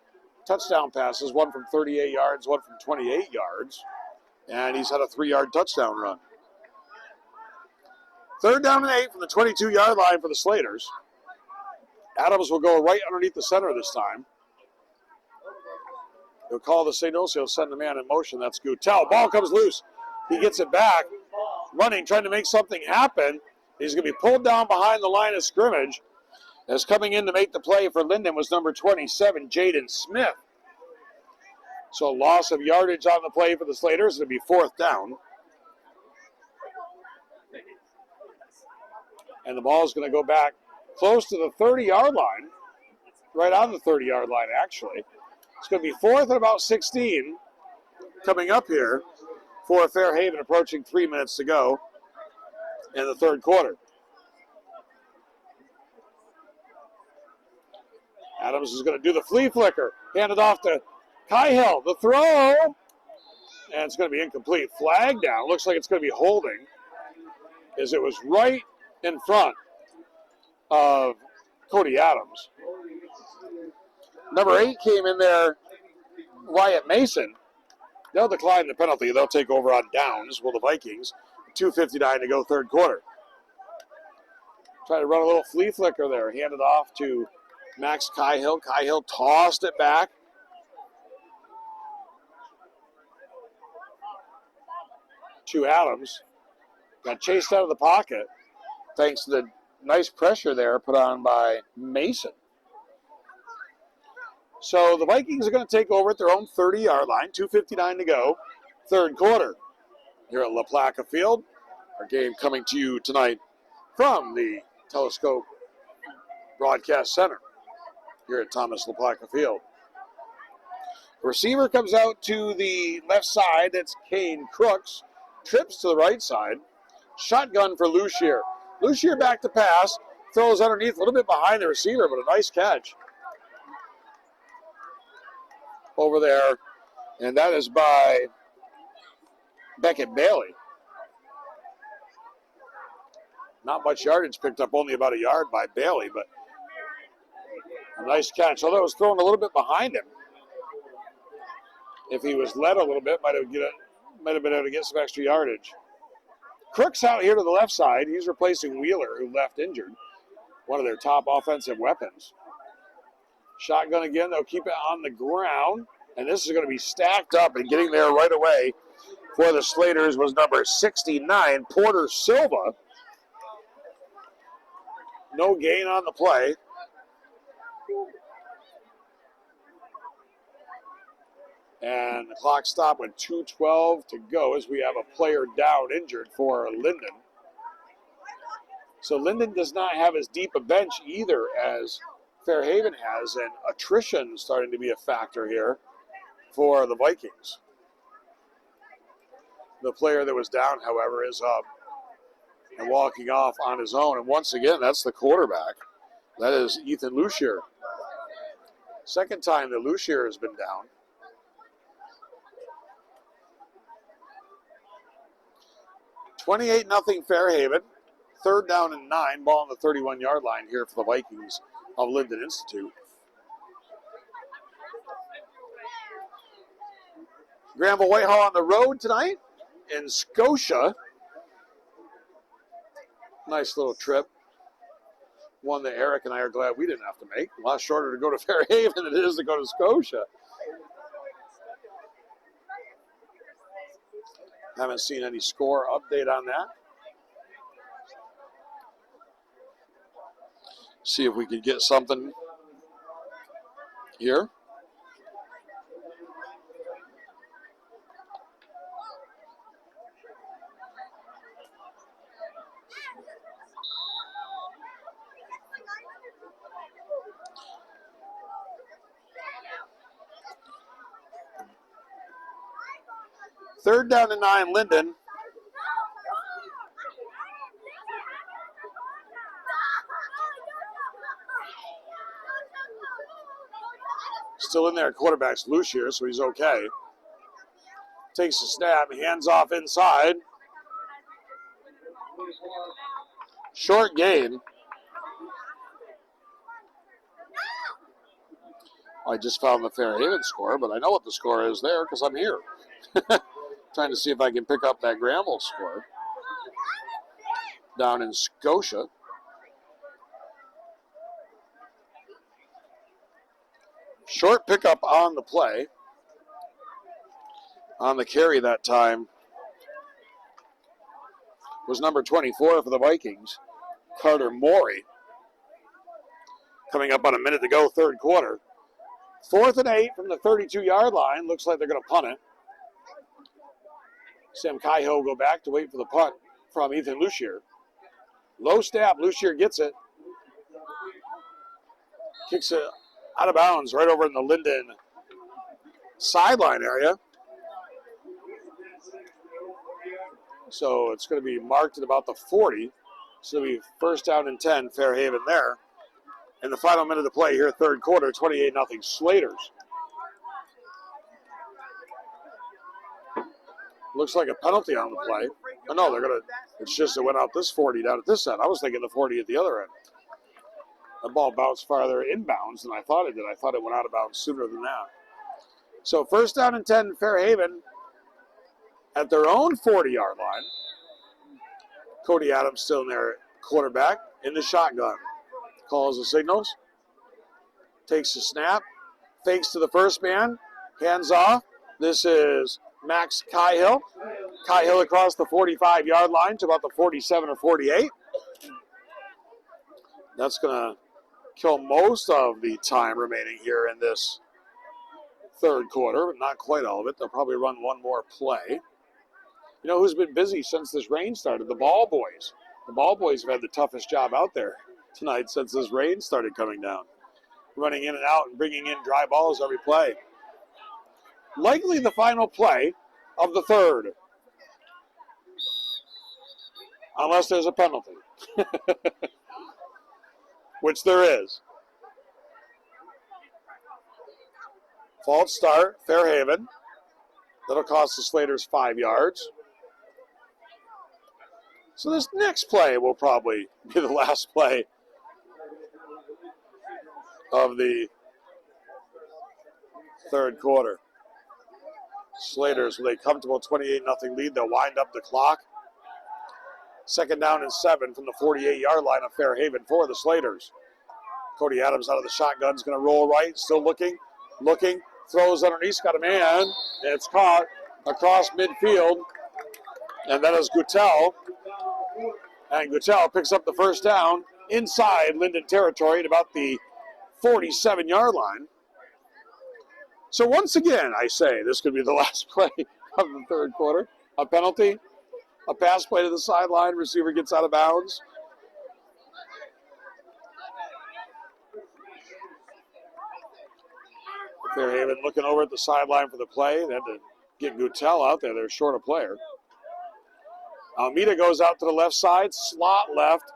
touchdown passes, one from 38 yards, one from 28 yards, and he's had a 3-yard touchdown run. 3rd down and 8 from the 22-yard line for the Slaters. Adams will go right underneath the center this time. He'll call the signals. He'll send the man in motion. That's Guttel. Ball comes loose. He gets it back. Running, trying to make something happen. He's going to be pulled down behind the line of scrimmage. As coming in to make the play for Lyndon was number 27, Jaden Smith. So loss of yardage on the play for the Slaters. It'll be 4th down. And the ball is going to go back close to the 30-yard line. Right on the 30-yard line, actually. It's going to be 4th and about 16 coming up here for Fairhaven, approaching 3 minutes to go in the third quarter. Adams is going to do the flea flicker. Hand it off to Cahill. The throw. And it's going to be incomplete. Flag down. Looks like it's going to be holding, as it was right in front of Cody Adams. Number 8 came in there, Wyatt Mason. They'll decline the penalty. They'll take over on downs, will the Vikings. 2:59 to go third quarter. Try to run a little flea flicker there. Hand it off to Max Cahill. Cahill tossed it back. to Adams. Got chased out of the pocket thanks to the nice pressure there put on by Mason. So the Vikings are going to take over at their own 30-yard line, 2:59 to go, third quarter. Here at La Placa Field, our game coming to you tonight from the Telescope Broadcast Center here at Thomas La Placa Field. Receiver comes out to the left side. That's Kane Crooks. Trips to the right side. Shotgun for Lucier. Lucier back to pass. Throws underneath, a little bit behind the receiver, but a nice catch over there. And that is by Beckett Bailey. Not much yardage picked up, only about a yard by Bailey, but a nice catch. Although it was thrown a little bit behind him. If he was led a little bit, might have been able to get some extra yardage. Crooks out here to the left side. He's replacing Wheeler, who left injured. One of their top offensive weapons. Shotgun again. They'll keep it on the ground. And this is going to be stacked up, and getting there right away for the Slaters was number 69, Porter Silva. No gain on the play. And the clock stopped with 2:12 to go as we have a player down injured for Lyndon. So Lyndon does not have as deep a bench either as Fairhaven has, and attrition starting to be a factor here for the Vikings. The player that was down, however, is up and walking off on his own. And once again, that's the quarterback. That is Ethan Lucier. Second time that Lucier has been down. (28-0) Fairhaven. Third down and 9. Ball on the 31-yard line here for the Vikings of Lyndon Institute. Granville Whitehall on the road tonight in Scotia. Nice little trip. One that Eric and I are glad we didn't have to make. A lot shorter to go to Fairhaven than it is to go to Scotia. Haven't seen any score update on that. See if we could get something here. Third down and 9, Lyndon. Still in there, quarterback's Lucier, so he's okay. Takes a snap, hands off inside. Short gain. I just found the Fairhaven score, but I know what the score is there because I'm here. Trying to see if I can pick up that Granville score down in Scotia. Short pickup on the play. On the carry that time was number 24 for the Vikings, Carter Morey. Coming up on a minute to go, third quarter. 4th and 8 from the 32-yard line. Looks like they're going to punt it. Sam Kaiho will go back to wait for the punt from Ethan Lucier. Low snap, Lucier gets it. Kicks it out of bounds right over in the Lyndon sideline area. So it's going to be marked at about the 40. So it'll be first down and 10, Fairhaven there. In the final minute of play here, third quarter, 28-0 Slaters. Looks like a penalty on the play. Oh, no, it's just it went out this 40 down at this end. I was thinking the 40 at the other end. The ball bounced farther inbounds than I thought it did. I thought it went out of bounds sooner than that. So first down and 10, Fairhaven at their own 40-yard line. Cody Adams still in there, quarterback, in the shotgun. Calls the signals. Takes the snap. Fakes to the first man. Hands off. This is Max Kaihill. Hill across the 45-yard line to about the 47 or 48. That's going to kill most of the time remaining here in this third quarter, but not quite all of it. They'll probably run one more play. You know who's been busy since this rain started? The ball boys. The ball boys have had the toughest job out there tonight since this rain started coming down. Running in and out and bringing in dry balls every play. Likely the final play of the third. Unless there's a penalty. Which there is. False start, Fairhaven. That'll cost the Slaters 5 yards. So this next play will probably be the last play of the third quarter. Slaters with a comfortable 28-0 lead. They'll wind up the clock. Second down and 7 from the 48-yard line of Fairhaven for the Slaters. Cody Adams out of the shotgun is going to roll right. Still looking, throws underneath, got a man. It's caught across midfield. And that is Guttel. And Guttel picks up the first down inside Lyndon territory at about the 47-yard line. So once again, I say this could be the last play of the third quarter. A penalty, a pass play to the sideline, receiver gets out of bounds. Fairhaven looking over at the sideline for the play. They had to get Guttel out there. They're short a player. Almeida goes out to the left side. Slot left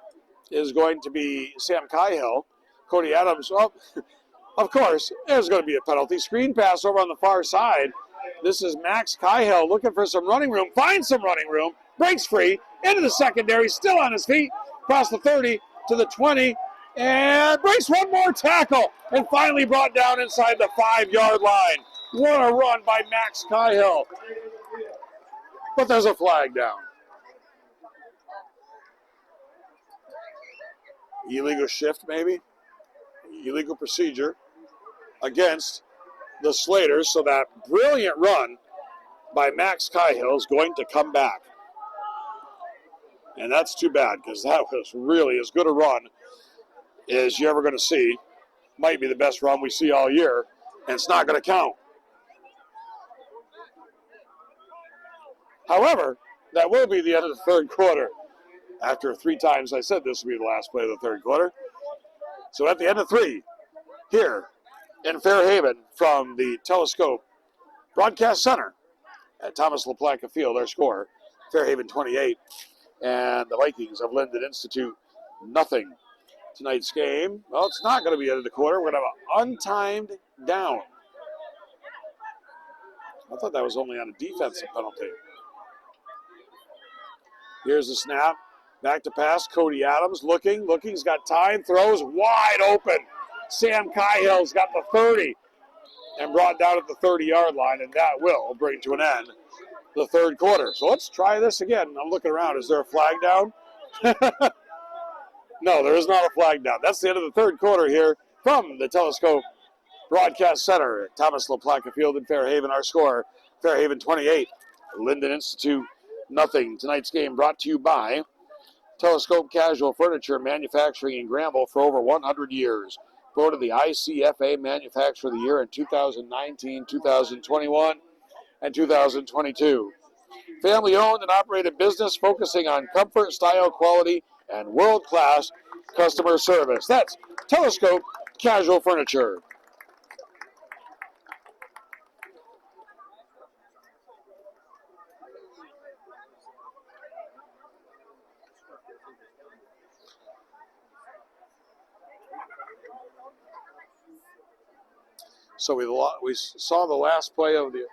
is going to be Sam Cahill. Cody Adams, oh, of course, there's going to be a penalty. Screen pass over on the far side. This is Max Cahill looking for some running room. Finds some running room. Breaks free. Into the secondary. Still on his feet. Across the 30 to the 20. And breaks one more tackle. And finally brought down inside the 5-yard line. What a run by Max Cahill. But there's a flag down. Illegal shift, maybe? Illegal procedure against the Slaters. So that brilliant run by Max Cahill is going to come back. And that's too bad because that was really as good a run as you're ever going to see. Might be the best run we see all year, and it's not going to count. However, that will be the end of the third quarter. After 3 times I said this will be the last play of the third quarter. So at the end of 3, here in Fairhaven from the Telescope Broadcast Center at Thomas LaPlaca Field, our score, Fairhaven 28, and the Vikings of Lyndon Institute, nothing. Tonight's game, well, it's not going to be end of the quarter. We're going to have an untimed down. I thought that was only on a defensive penalty. Here's the snap. Back to pass, Cody Adams looking, he's got time, throws wide open. Sam Cahill's got the 30 and brought down at the 30-yard line, and that will bring to an end the third quarter. So let's try this again. I'm looking around. Is there a flag down? No, there is not a flag down. That's the end of the third quarter here from the Telescope Broadcast Center at Thomas LaPlaca Field in Fairhaven. Our score, Fairhaven 28, Lyndon Institute nothing. Tonight's game brought to you by Telescope Casual Furniture Manufacturing in Granville for over 100 years. Voted the ICFA Manufacturer of the Year in 2019, 2021, and 2022. Family owned and operated business focusing on comfort, style, quality, and world-class customer service. That's Telescope Casual Furniture. So we saw the last play of the.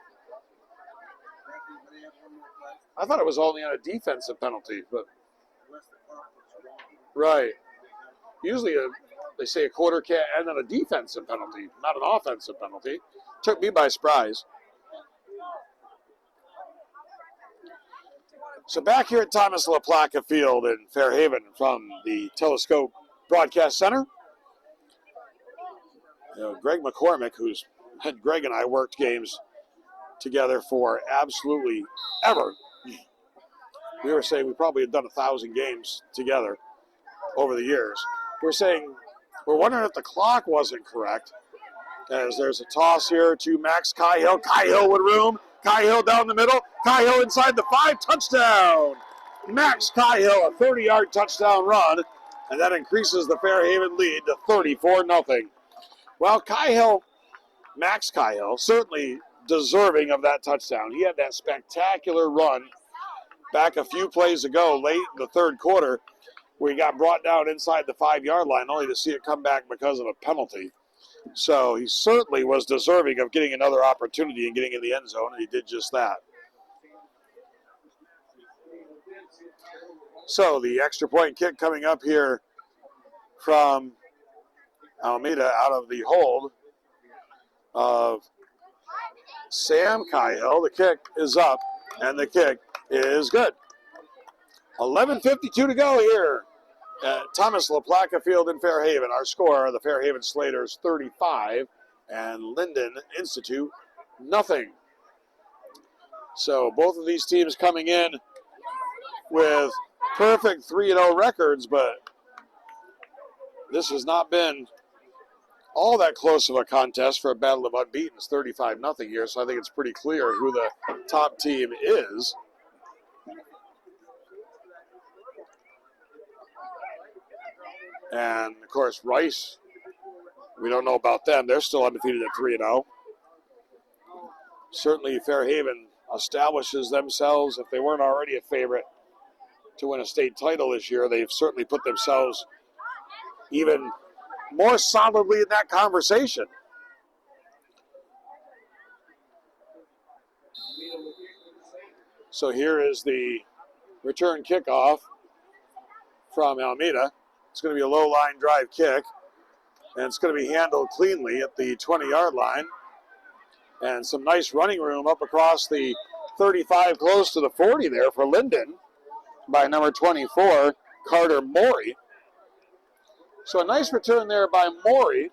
I thought it was only on a defensive penalty, but right. Usually they say a quarter can't end on a defensive penalty, not an offensive penalty. Took me by surprise. So back here at Thomas LaPlaca Field in Fairhaven from the Telescope Broadcast Center. You know, Greg McCormick, Greg and I worked games together for absolutely ever. we were saying we probably had done 1,000 games together over the years. We're wondering if the clock wasn't correct, as there's a toss here to Max Cahill. Cahill with room. Cahill down the middle. Cahill inside the 5. Touchdown. Max Cahill, a 30-yard touchdown run, and that increases the Fairhaven lead to 34-0. Well, Max Cahill, certainly deserving of that touchdown. He had that spectacular run back a few plays ago, late in the third quarter, where he got brought down inside the 5-yard line, only to see it come back because of a penalty. So he certainly was deserving of getting another opportunity and getting in the end zone, and he did just that. So the extra point kick coming up here from Alameda out of the hold of Sam Cahill. The kick is up, and the kick is good. 11:52 to go here at Thomas LaPlaca Field in Fairhaven. Our score, the Fairhaven Slaters 35 and Lyndon Institute nothing. So both of these teams coming in with perfect 3-0 records, but this has not been all that close of a contest for a battle of unbeatens. 35-0 here, so I think it's pretty clear who the top team is. And, of course, Rice, we don't know about them. They're still undefeated at 3-0. Certainly Fairhaven establishes themselves, if they weren't already a favorite to win a state title this year, they've certainly put themselves even more solidly in that conversation. So here is the return kickoff from Alameda. It's going to be a low line drive kick, and it's going to be handled cleanly at the 20-yard line. And some nice running room up across the 35, close to the 40 there for Lyndon by number 24, Carter Morey. So a nice return there by Morey.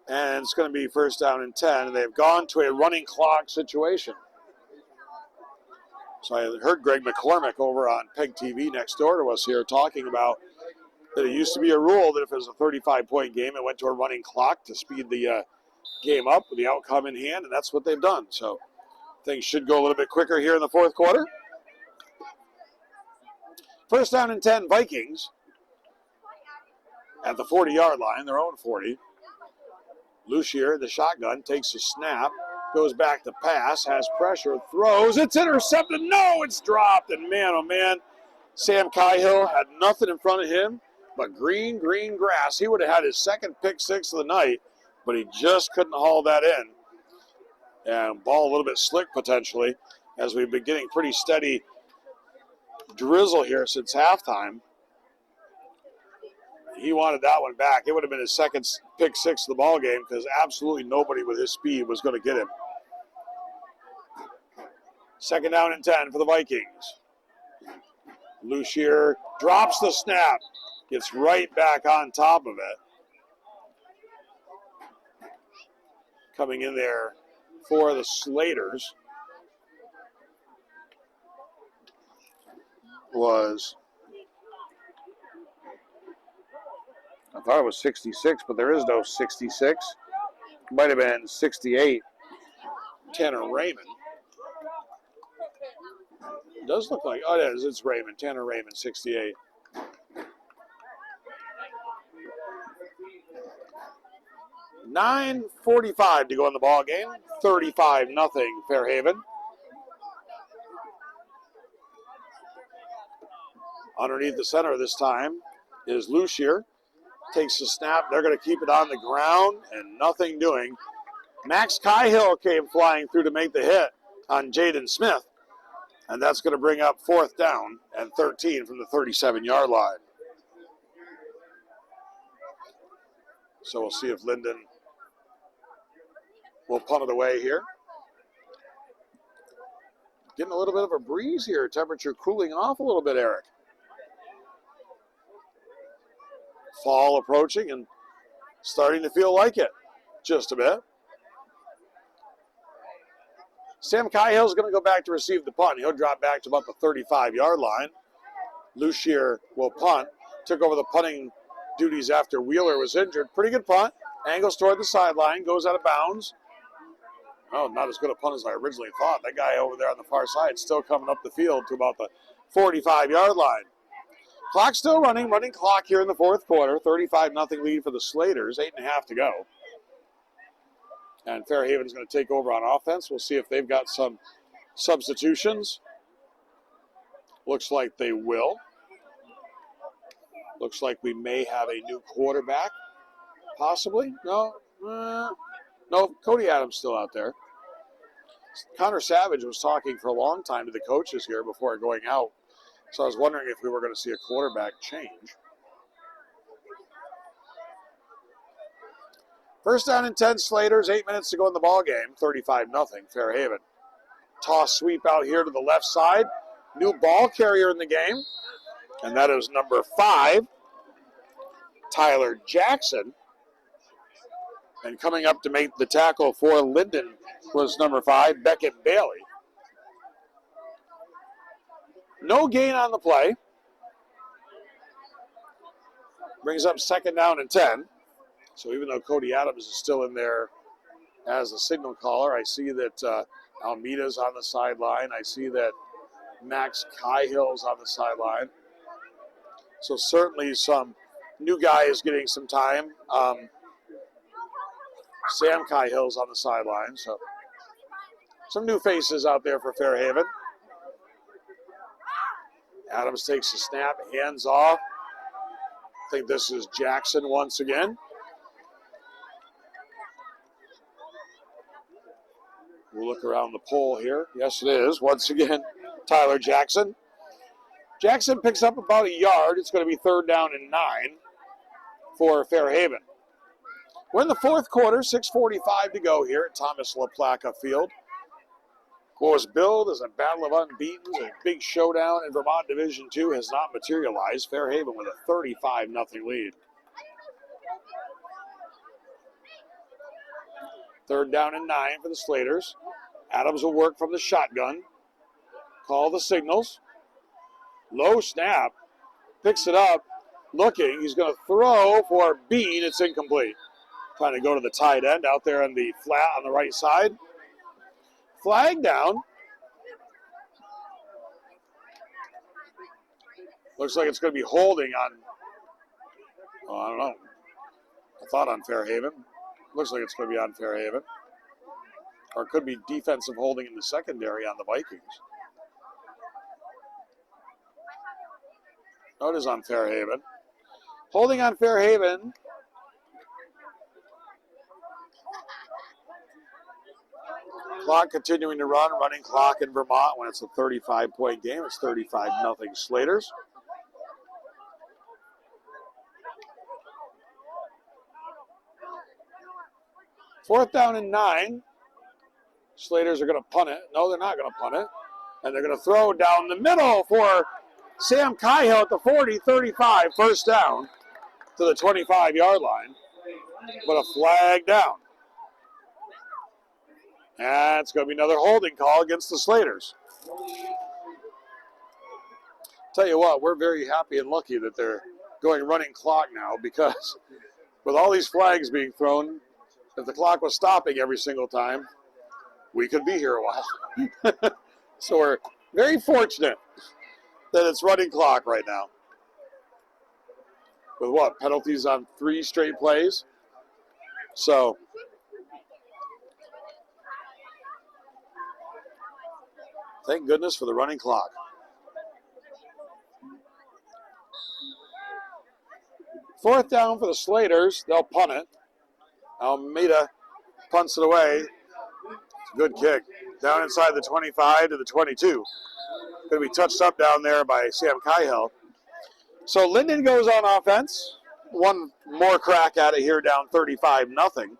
And it's going to be first down and 10. And they've gone to a running clock situation. So I heard Greg McCormick over on PEG TV next door to us here talking about that it used to be a rule that if it was a 35-point game, it went to a running clock to speed the game up with the outcome in hand, and that's what they've done. So things should go a little bit quicker here in the fourth quarter. First down and 10, Vikings at the 40-yard line, their own 40. Lucier, the shotgun, takes a snap, goes back to pass, has pressure, throws, it's intercepted, no, it's dropped, and man, oh man, Sam Cahill had nothing in front of him but green grass. He would have had his second pick six of the night, but he just couldn't haul that in. And ball a little bit slick potentially, as we've been getting pretty steady drizzle here since halftime. He wanted that one back. It would have been his second pick six of the ball game because absolutely nobody with his speed was going to get him. Second down and 10 for the Vikings. Lucier drops the snap, gets right back on top of it. Coming in there for the Slaters was, I thought it was 66, but there is no 66. Might have been 68. Tanner Raymond. It does look like, oh, it is. It's Raymond. Tanner Raymond, 68. $9:45 to go in the ball game. 35-0 Fairhaven. Underneath the center this time is Lucier. Takes the snap. They're going to keep it on the ground and nothing doing. Max Cahill came flying through to make the hit on Jaden Smith. And that's going to bring up fourth down and 13 from the 37-yard line. So we'll see if Lyndon will punt it away here. Getting a little bit of a breeze here. Temperature cooling off a little bit, Eric. Fall approaching and starting to feel like it just a bit. Sam Cahill's going to go back to receive the punt. He'll drop back to about the 35-yard line. Lucier will punt. Took over the punting duties after Wheeler was injured. Pretty good punt. Angles toward the sideline. Goes out of bounds. Oh, not as good a punt as I originally thought. That guy over there on the far side still coming up the field to about the 45-yard line. Clock still running. Running clock here in the fourth quarter. 35-0 lead for the Slaters. 8.5 to go. And Fairhaven's going to take over on offense. We'll see if they've got some substitutions. Looks like they will. Looks like we may have a new quarterback, possibly. No, Cody Adams still out there. Connor Savage was talking for a long time to the coaches here before going out. So I was wondering if we were going to see a quarterback change. First down and 10 Slaters, 8 minutes to go in the ball game. 35-0 Fairhaven. Toss sweep out here to the left side. New ball carrier in the game. And that is number 5, Tyler Jackson. And coming up to make the tackle for Lyndon was number 5, Beckett Bailey. No gain on the play. Brings up second down and 10. So even though Cody Adams is still in there as a signal caller, I see that Almeida's on the sideline. I see that Max Cahill's on the sideline. So certainly some new guys getting some time. Sam Cahill's on the sideline. So some new faces out there for Fairhaven. Adams takes the snap, hands off. I think this is Jackson once again. We'll look around the pole here. Yes, it is. Once again, Tyler Jackson. Jackson picks up about a yard. It's going to be third down and 9 for Fairhaven. We're in the fourth quarter, 6:45 to go here at Thomas LaPlaca Field. What was billed as a battle of unbeatens, a big showdown in Vermont Division II has not materialized. Fairhaven with a 35-0 lead. Third down and 9 for the Slaters. Adams will work from the shotgun. Call the signals. Low snap. Picks it up. Looking. He's going to throw for Bean. It's incomplete. Trying to go to the tight end out there on the flat on the right side. Flag down. Looks like it's going to be holding on. Oh, I don't know. I thought on Fairhaven. Looks like it's going to be on Fairhaven. Or it could be defensive holding in the secondary on the Vikings. No, it is on Fairhaven. Holding on Fairhaven. Clock continuing to run. Running clock in Vermont when it's a 35-point game. It's 35-0 Slaters. Fourth down and 9. Slaters are going to punt it. No, they're not going to punt it. And they're going to throw down the middle for Sam Cahill at the 40-35. First down to the 25-yard line. But a flag down. And it's going to be another holding call against the Slaters. Tell you what, we're very happy and lucky that they're going running clock now, because with all these flags being thrown, if the clock was stopping every single time, we could be here a while. So we're very fortunate that it's running clock right now. With what? Penalties on 3 straight plays? So thank goodness for the running clock. Fourth down for the Slaters. They'll punt it. Almeida punts it away. It's a good kick. Down inside the 25 to the 22. Going to be touched up down there by Sam Cahill. So Lyndon goes on offense. One more crack at it here, down 35-0.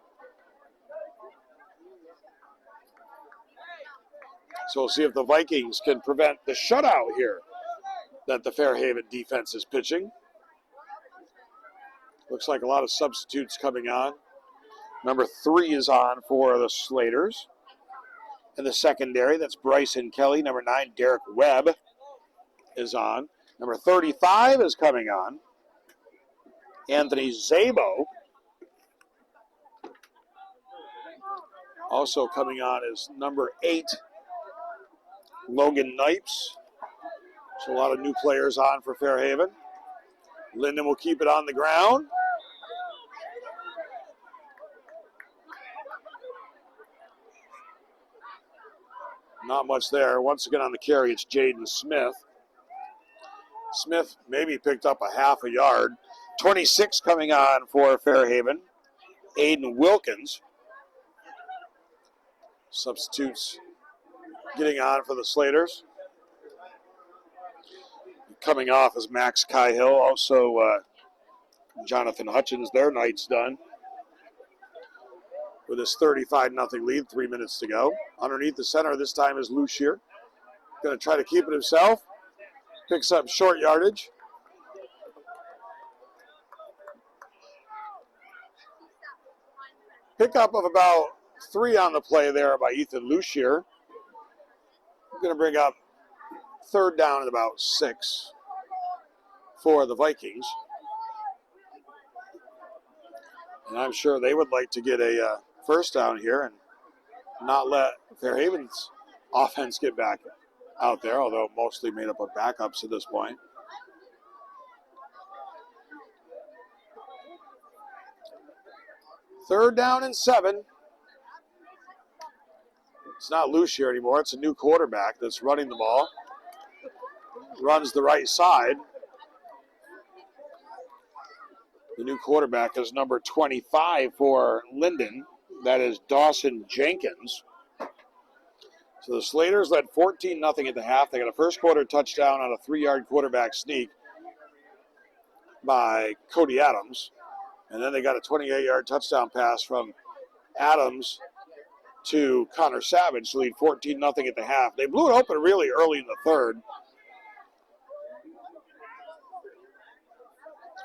So we'll see if the Vikings can prevent the shutout here that the Fairhaven defense is pitching. Looks like a lot of substitutes coming on. Number 3 is on for the Slaters. In the secondary, that's Bryson Kelly. Number 9, Derek Webb is on. Number 35 is coming on. Anthony Zabo. Also coming on is number 8, Logan Knipes. So a lot of new players on for Fairhaven. Lyndon will keep it on the ground. Not much there. Once again on the carry, it's Jaden Smith. Smith maybe picked up a half a yard. 26 coming on for Fairhaven. Aiden Wilkins. Substitutes getting on for the Slaters. Coming off is Max Cahill. Also Jonathan Hutchins. Their night's done. With his 35-0 lead, 3 minutes to go. Underneath the center this time is Lucier. Going to try to keep it himself. Picks up short yardage. Pickup of about 3 on the play there by Ethan Lucier. Going to bring up third down at about 6 for the Vikings. And I'm sure they would like to get a first down here and not let Fairhaven's offense get back out there, although mostly made up of backups at this point. Third down and 7. It's not Lucier anymore. It's a new quarterback that's running the ball. Runs the right side. The new quarterback is number 25 for Lyndon. That is Dawson Jenkins. So the Slaters led 14-0 at the half. They got a first quarter touchdown on a 3-yard quarterback sneak by Cody Adams. And then they got a 28-yard touchdown pass from Adams to Connor Savage to lead 14-0 at the half. They blew it open really early in the third.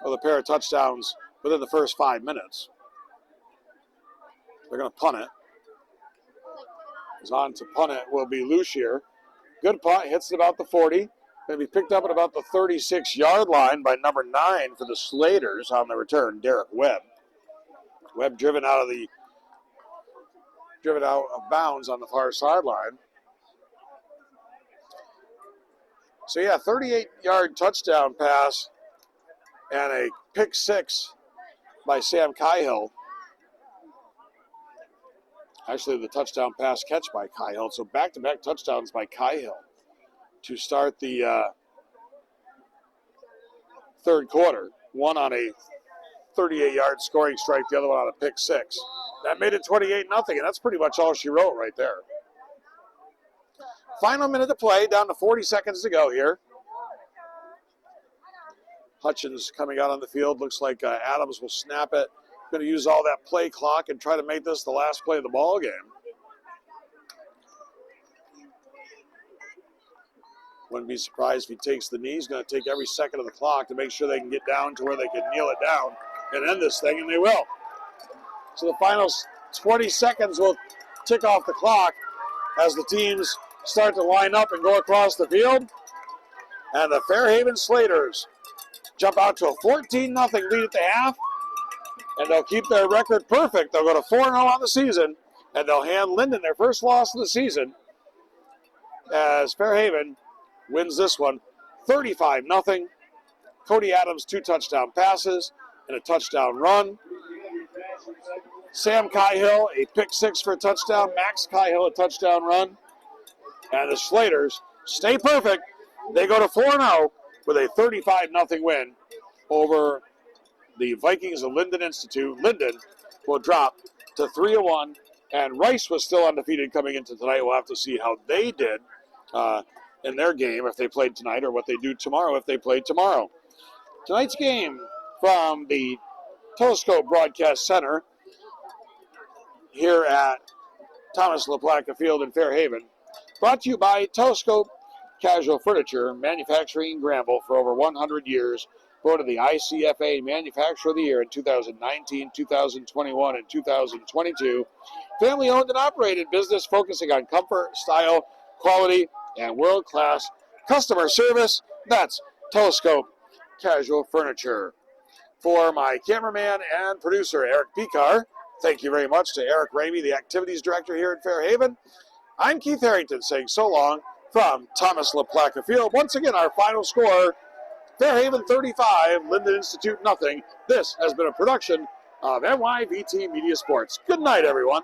With a pair of touchdowns within the first 5 minutes. They're going to punt it. Is on to punt it will be Lucier. Good punt, hits it about the 40. Going to be picked up at about the 36-yard line by number 9 for the Slaters on the return, Derek Webb. Webb driven out of bounds on the far sideline. So yeah, 38-yard touchdown pass and a pick 6 by Sam Cahill. Actually, the touchdown pass catch by Cahill. So back-to-back touchdowns by Cahill to start the third quarter. One on a 38-yard scoring strike, the other one on a pick 6. That made it 28-0, and that's pretty much all she wrote right there. Final minute to play, down to 40 seconds to go here. Hutchins coming out on the field. Looks like Adams will snap it. Going to use all that play clock and try to make this the last play of the ball game. Wouldn't be surprised if he takes the knee. He's going to take every second of the clock to make sure they can get down to where they can kneel it down and end this thing, and they will. So the final 20 seconds will tick off the clock as the teams start to line up and go across the field. And the Fairhaven Slaters jump out to a 14-0 lead at the half, and they'll keep their record perfect. They'll go to 4-0 on the season, and they'll hand Lyndon their first loss of the season as Fairhaven wins this one 35-0. Cody Adams, 2 touchdown passes and a touchdown run. Sam Cahill, a pick 6 for a touchdown. Max Cahill, a touchdown run. And the Slaters stay perfect. They go to 4-0 with a 35-0 win over the Vikings of Lyndon Institute. Lyndon will drop to 3-1, and Rice was still undefeated coming into tonight. We'll have to see how they did in their game if they played tonight, or what they do tomorrow if they play tomorrow. Tonight's game from the Telescope Broadcast Center here at Thomas LaPlaca Field in Fairhaven, brought to you by Telescope Casual Furniture, manufacturing in Granville for over 100 years. voted the ICFA Manufacturer of the Year in 2019, 2021, and 2022. Family-owned and operated business focusing on comfort, style, quality, and world-class customer service. That's Telescope Casual Furniture. For my cameraman and producer, Eric Picar, thank you very much to Eric Ramey, the Activities Director here in Fairhaven. I'm Keith Harrington saying so long from Thomas LaPlaca Field. Once again, our final score, Fairhaven 35, Lyndon Institute nothing. This has been a production of NYVT Media Sports. Good night, everyone.